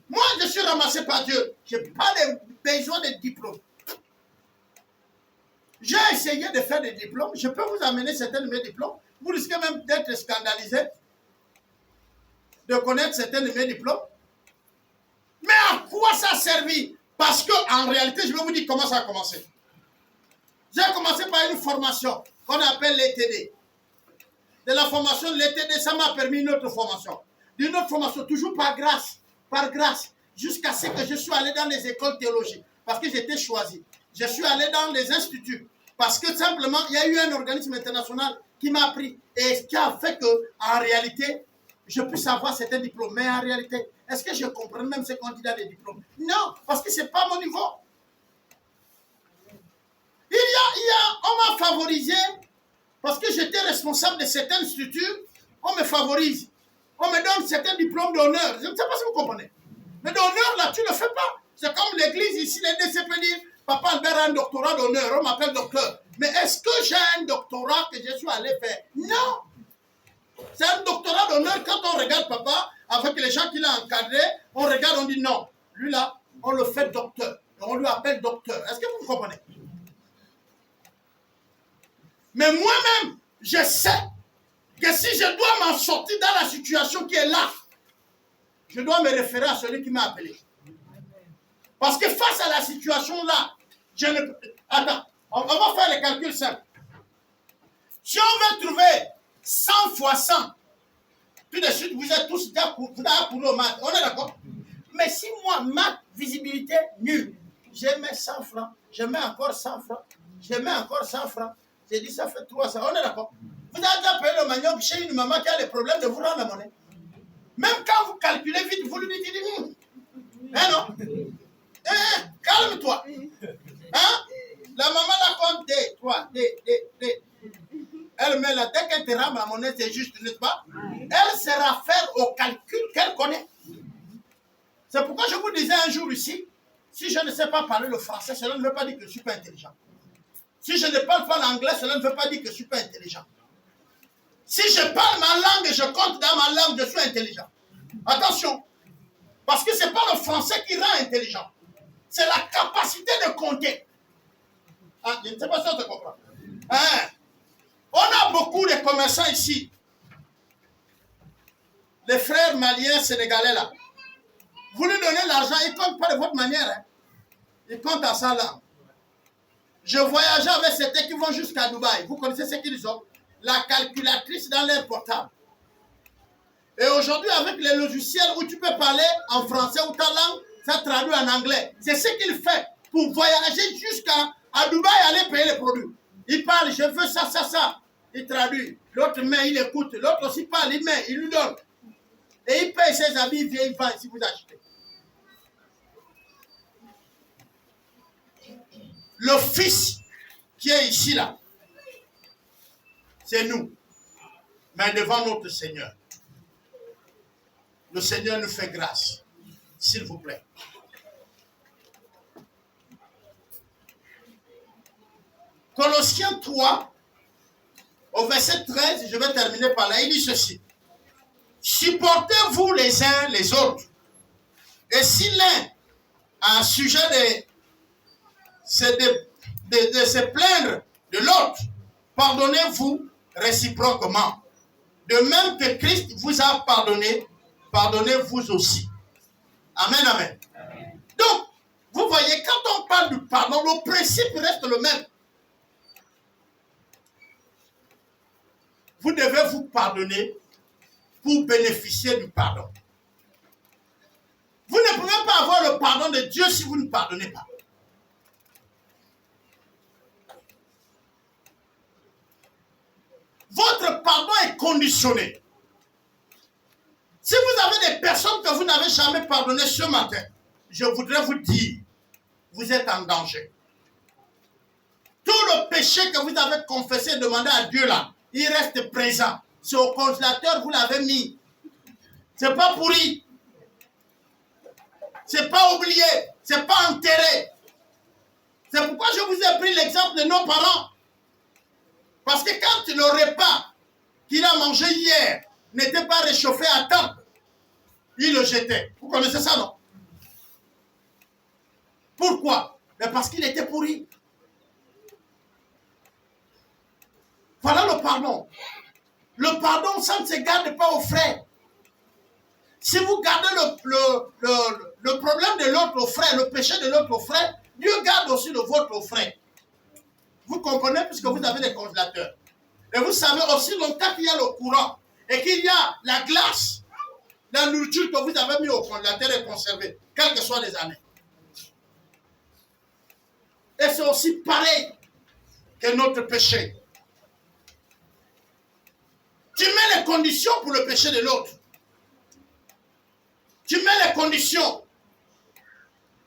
Moi, je suis ramassé par Dieu. Je n'ai pas besoin de diplôme. J'ai essayé de faire des diplômes. Je peux vous amener certains de mes diplômes. Vous risquez même d'être scandalisé de connaître certains de mes diplômes. Mais à quoi ça a servi? Parce qu'en réalité, je vais vous dire comment ça a commencé. J'ai commencé par une formation qu'on appelle l'ETD. de la formation de l'ETD, ça m'a permis une autre formation. Une autre formation, toujours par grâce, jusqu'à ce que je suis allé dans les écoles théologiques, parce que j'étais choisi. Je suis allé dans les instituts, parce que simplement, il y a eu un organisme international qui m'a appris, et ce qui a fait que, en réalité, je puisse avoir certains diplômes. Mais en réalité, est-ce que je comprends même ce qu'on dit dans les diplômes? Non, parce que ce n'est pas mon niveau. On m'a favorisé, parce que j'étais responsable de certaines structures, on me favorise. On me donne certains diplômes d'honneur. Je ne sais pas si vous comprenez. Mais d'honneur, là, tu ne le fais pas. C'est comme l'église ici, les DCP disent, Papa Albert a un doctorat d'honneur, on m'appelle docteur. Mais est-ce que j'ai un doctorat que je suis allé faire? Non. C'est un doctorat d'honneur. Quand on regarde papa, avec les gens qu'il a encadrés, on regarde, on dit non. Lui là, on le fait docteur. On lui appelle docteur. Est-ce que vous comprenez? Mais moi-même, je sais que si je dois m'en sortir dans la situation qui est là, je dois me référer à celui qui m'a appelé. Parce que face à la situation là, je ne... Attends, on va faire les calculs simples. Si on veut trouver 100 fois 100, tout de suite, vous êtes tous d'accord au maths. On est d'accord? Mais si moi, ma visibilité nulle, je mets 100 francs, je mets encore 100 francs, je mets encore 100 francs, j'ai dit ça fait 300. On est d'accord? Vous avez déjà payé le manioc chez une maman qui a des problèmes de vous rendre la monnaie. Même quand vous calculez vite, vous lui dites, hein non? Calme-toi. Hein? La maman la compte des 3, des. Elle met là, dès qu'elle te rend la monnaie, c'est juste, n'est-ce pas? Elle se réfère au calcul qu'elle connaît. C'est pourquoi je vous disais un jour ici, si je ne sais pas parler le français, cela ne veut pas dire que je ne suis pas intelligent. Si je ne parle pas l'anglais, cela ne veut pas dire que je ne suis pas intelligent. Si je parle ma langue et je compte dans ma langue, je suis intelligent. Attention, parce que ce n'est pas le français qui rend intelligent. C'est la capacité de compter. Ah, je ne sais pas si on te comprend. Hein? On a beaucoup de commerçants ici. Les frères maliens, sénégalais là. Vous lui donnez l'argent, ils ne comptent pas de votre manière. Hein. Ils comptent à ça là. Je voyageais avec certains qui vont jusqu'à Dubaï. Vous connaissez ce qu'ils ont? La calculatrice dans leur portable. Et aujourd'hui, avec les logiciels où tu peux parler en français ou ta langue, ça traduit en anglais. C'est ce qu'il fait pour voyager jusqu'à Dubaï et aller payer les produits. Il parle, je veux ça, ça, ça. Il traduit. L'autre met, il écoute. L'autre aussi parle, il met, il lui donne. Et il paye ses habits, il vient, il vend si vous achetez. Le Fils qui est ici, là, c'est nous. Mais devant notre Seigneur. Le Seigneur nous fait grâce. S'il vous plaît. Colossiens 3, au verset 13, je vais terminer par là, il dit ceci. Supportez-vous les uns les autres. Et si l'un a un sujet de se plaindre de l'autre, pardonnez-vous réciproquement. De même que Christ vous a pardonné, pardonnez-vous aussi. Amen, amen. Donc, vous voyez, quand on parle du pardon, le principe reste le même. Vous devez vous pardonner pour bénéficier du pardon. Vous ne pouvez pas avoir le pardon de Dieu si vous ne pardonnez pas. Votre pardon est conditionné. Si vous avez des personnes que vous n'avez jamais pardonnées ce matin, je voudrais vous dire, vous êtes en danger. Tout le péché que vous avez confessé et demandé à Dieu là, il reste présent. C'est au congélateur, vous l'avez mis. C'est pas pourri. C'est pas oublié. C'est pas enterré. C'est pourquoi je vous ai pris l'exemple de nos parents. Parce que quand le repas qu'il a mangé hier n'était pas réchauffé à temps, il le jetait. Vous connaissez ça, non? Pourquoi? Mais parce qu'il était pourri. Voilà le pardon. Le pardon, ça ne se garde pas au frais. Si vous gardez le problème de l'autre au frais, le péché de l'autre au frais, Dieu garde aussi le vôtre au frais. Vous comprenez puisque vous avez des congélateurs. Et vous savez, aussi longtemps qu'il y a le courant et qu'il y a la glace, la nourriture que vous avez mis au congélateur est conservée, quelles que soient les années. Et c'est aussi pareil que notre péché. Tu mets les conditions pour le péché de l'autre. Tu mets les conditions.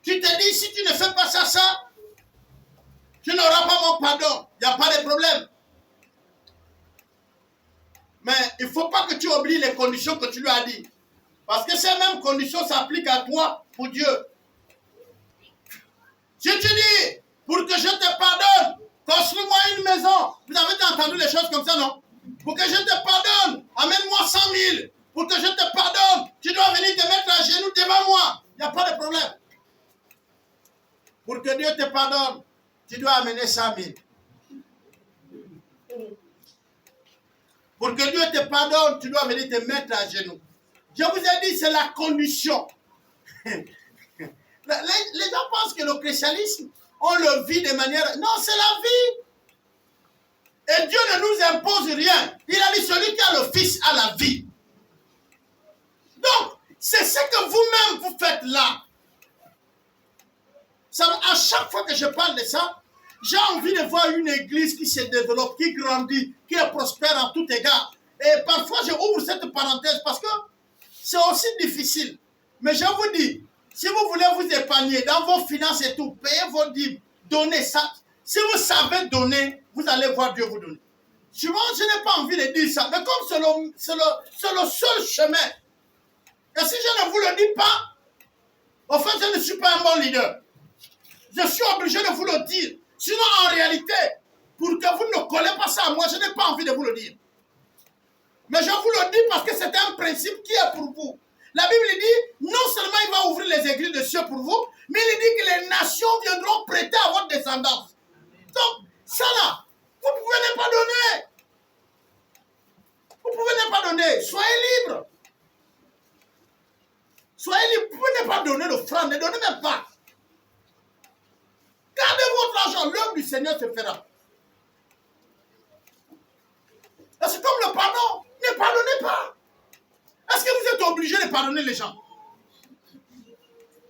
Tu te dis, si tu ne fais pas ça, tu n'auras pas mon pardon. Il n'y a pas de problème. Mais il ne faut pas que tu oublies les conditions que tu lui as dit. Parce que ces mêmes conditions s'appliquent à toi pour Dieu. Si tu dis, pour que je te pardonne, construis-moi une maison. Vous avez entendu les choses comme ça, non? Pour que je te pardonne, amène-moi 100 000. Pour que je te pardonne, tu dois venir te mettre à genoux devant moi. Il n'y a pas de problème. Pour que Dieu te pardonne, tu dois amener 100 000. Pour que Dieu te pardonne, tu dois venir te mettre à genoux. Je vous ai dit, c'est la condition. Les gens pensent que le christianisme, on le vit de manière... Non, c'est la vie. Et Dieu ne nous impose rien. Il a dit, celui qui a le Fils a la vie. Donc, c'est ce que vous-même vous faites là. À chaque fois que je parle de ça, j'ai envie de voir une église qui se développe, qui grandit, qui est prospère en tout égard. Et parfois, je ouvre cette parenthèse parce que c'est aussi difficile. Mais je vous dis, si vous voulez vous épargner dans vos finances et tout, payez vos dîmes, donnez ça. Si vous savez donner, vous allez voir Dieu vous donner. Souvent, je n'ai pas envie de dire ça, mais comme c'est le seul chemin. Et si je ne vous le dis pas, en fait, je ne suis pas un bon leader. Je suis obligé de vous le dire. Sinon, en réalité, pour que vous ne collez pas ça à moi, je n'ai pas envie de vous le dire. Mais je vous le dis parce que c'est un principe qui est pour vous. La Bible dit, non seulement il va ouvrir les églises de cieux pour vous, mais il dit que les nations viendront prêter à votre descendance. Donc, ça là, vous pouvez ne pas donner. Vous pouvez ne pas donner. Soyez libre. Soyez libre. Vous pouvez ne pas donner l'offrande. Ne donnez même pas. Gardez votre argent. L'œuvre du Seigneur se fera. C'est comme le pardon. Ne pardonnez pas. Est-ce que vous êtes obligé de pardonner les gens?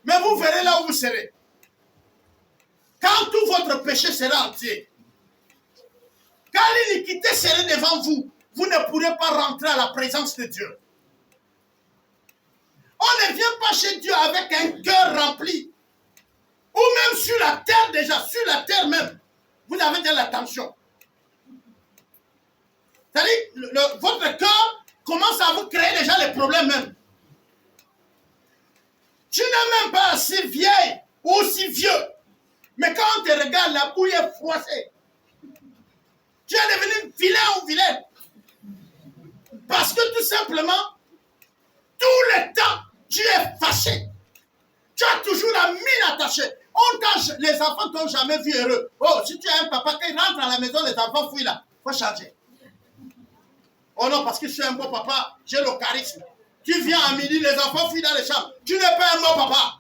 Mais vous verrez là où vous serez. Quand tout votre péché sera entier. Quand l'iniquité sera devant vous, vous ne pourrez pas rentrer à la présence de Dieu. On ne vient pas chez Dieu avec un cœur rempli. Ou même sur la terre déjà, sur la terre même. Vous avez déjà la tension. C'est-à-dire, votre cœur commence à vous créer déjà les problèmes même. Tu n'es même pas assez vieille ou aussi vieux. Mais quand on te regarde, la bouille est froissée. Tu es devenu vilain ou vilaine. Parce que tout simplement, tout le temps, tu es fâché. Tu as toujours la mine attachée. Les enfants t'ont jamais vu heureux. Oh, si tu as un papa qui rentre à la maison, les enfants fuient là. Il faut changer. Oh non, parce que je suis un bon papa, j'ai le charisme. Tu viens à midi, les enfants fuient dans les chambres. Tu n'es pas un bon papa.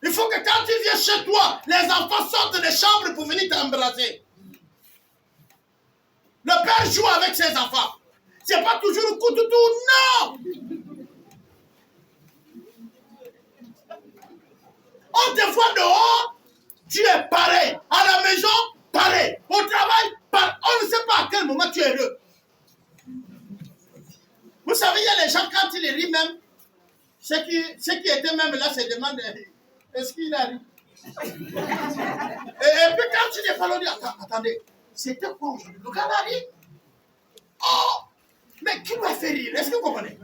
Il faut que quand tu viens chez toi, les enfants sortent des chambres pour venir t'embrasser. Le père joue avec ses enfants. C'est pas toujours le coup de tout, non! On te voit dehors, tu es pareil. À la maison, pareil. Au travail, pareil. On ne sait pas à quel moment tu es heureux. Vous savez, il y a les gens, quand ils rient même, ceux qui étaient même là se demandent, est-ce qu'il a ri? Et puis quand tu n'es pas là, attendez, c'était quoi aujourd'hui? Le gars a ri? Oh! Mais qui m'a fait rire? Est-ce que vous comprenez?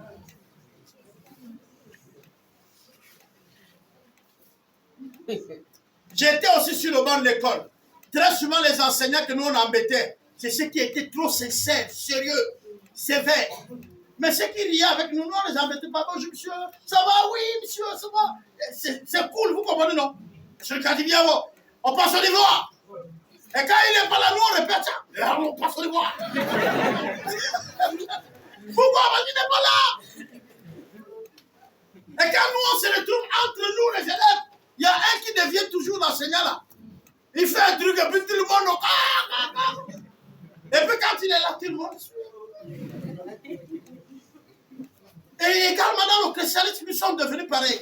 J'étais aussi sur le banc de l'école. Très souvent, les enseignants que nous on embêtait, c'est ceux qui étaient trop sincères, sérieux, sévères. Mais ceux qui riaient avec nous, on ne les embêtait pas. Bonjour, monsieur, ça va? Oui, monsieur, ça va? C'est cool, vous comprenez, non? Monsieur, quand il vient, on passe au devoir. Et quand il n'est pas là, nous on répète ça. On passe au devoir. Pourquoi? Parce qu'il n'est pas là. Et quand nous on se retrouve entre nous, les élèves, il y a un qui devient toujours l'enseignant là. Il fait un truc et puis tout le monde... Et puis quand il est là, tout le monde... Et également dans le christianisme, nous sommes devenus pareils.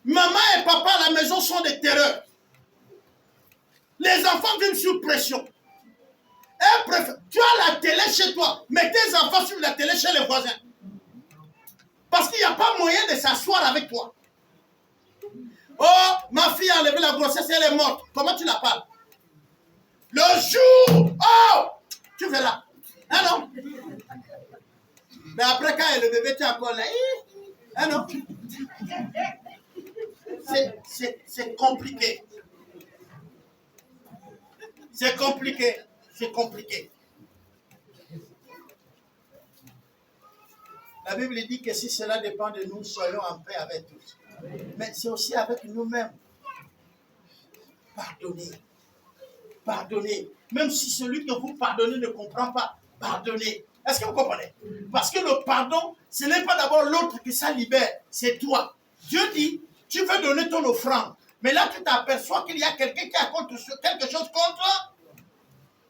Maman et papa à la maison sont des terreurs. Les enfants vivent sous pression. Tu as la télé chez toi, mais tes enfants suivent la télé chez les voisins. Parce qu'il n'y a pas moyen de s'asseoir avec toi. Oh, ma fille a enlevé la grossesse, elle est morte. Comment tu la parles? Le jour, oh, tu verras. Ah non. Mais après, quand elle est le bébé, tu es encore là. Ah non. C'est compliqué. C'est compliqué. C'est compliqué. La Bible dit que si cela dépend de nous, soyons en paix avec tous. Mais c'est aussi avec nous-mêmes. Pardonnez. Pardonnez. Même si celui que vous pardonnez ne comprend pas, pardonnez. Est-ce que vous comprenez? Parce que le pardon, ce n'est pas d'abord l'autre qui ça libère, c'est toi. Dieu dit, tu veux donner ton offrande. Mais là, tu t'aperçois qu'il y a quelqu'un qui a quelque chose contre.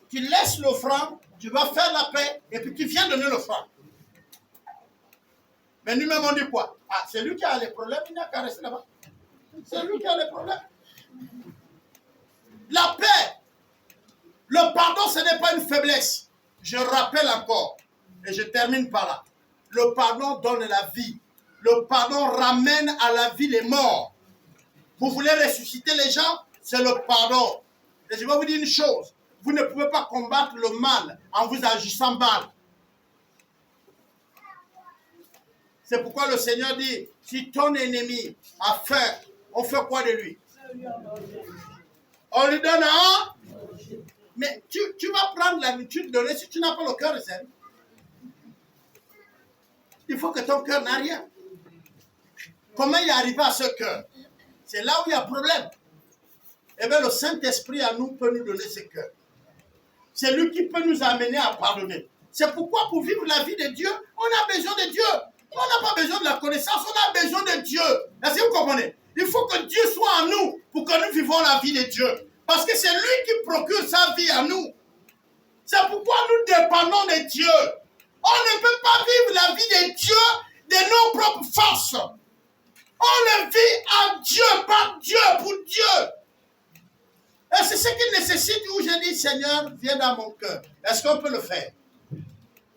Tu laisses l'offrande, tu vas faire la paix, et puis tu viens donner l'offrande. Mais nous-mêmes, on dit quoi? Ah, c'est lui qui a les problèmes, il n'a qu'à rester là-bas. C'est lui qui a les problèmes. La paix, le pardon, ce n'est pas une faiblesse. Je rappelle encore, et je termine par là. Le pardon donne la vie. Le pardon ramène à la vie les morts. Vous voulez ressusciter les gens? C'est le pardon. Et je vais vous dire une chose. Vous ne pouvez pas combattre le mal en vous agissant mal. C'est pourquoi le Seigneur dit, si ton ennemi a faim, on fait quoi de lui? On lui donne un. Mais tu vas prendre l'habitude de donner si tu n'as pas le cœur de ça. Il faut que ton cœur n'a rien. Comment y arriver à ce cœur? C'est là où il y a problème. Eh bien, le Saint-Esprit à nous peut nous donner ce cœur. C'est lui qui peut nous amener à pardonner. C'est pourquoi pour vivre la vie de Dieu, on a besoin de Dieu. On n'a pas besoin de la connaissance, on a besoin de Dieu. Est-ce que vous comprenez? Il faut que Dieu soit en nous pour que nous vivons la vie de Dieu. Parce que c'est lui qui procure sa vie à nous. C'est pourquoi nous dépendons de Dieu. On ne peut pas vivre la vie de Dieu de nos propres forces. On le vit en Dieu, par Dieu, pour Dieu. Et c'est ce qu'il nécessite où je dis, Seigneur, viens dans mon cœur. Est-ce qu'on peut le faire?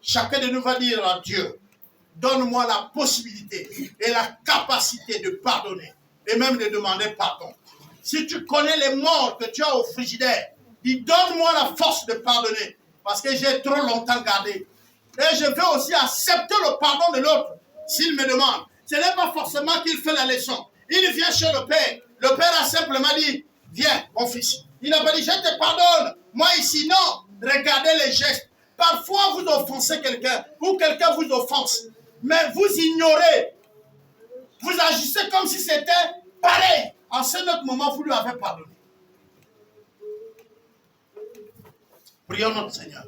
Chacun de nous va dire à Dieu, donne-moi la possibilité et la capacité de pardonner et même de demander pardon. Si tu connais les morts que tu as au frigidaire, dis, donne-moi la force de pardonner parce que j'ai trop longtemps gardé. Et je veux aussi accepter le pardon de l'autre s'il me demande. Ce n'est pas forcément qu'il fait la leçon. Il vient chez le Père. Le Père a simplement dit, viens, mon fils. Il n'a pas dit, je te pardonne. Moi ici, non. Regardez les gestes. Parfois, vous offensez quelqu'un ou quelqu'un vous offense. Mais vous ignorez. Vous agissez comme si c'était pareil. En ce autre moment, vous lui avez pardonné. Prions notre Seigneur.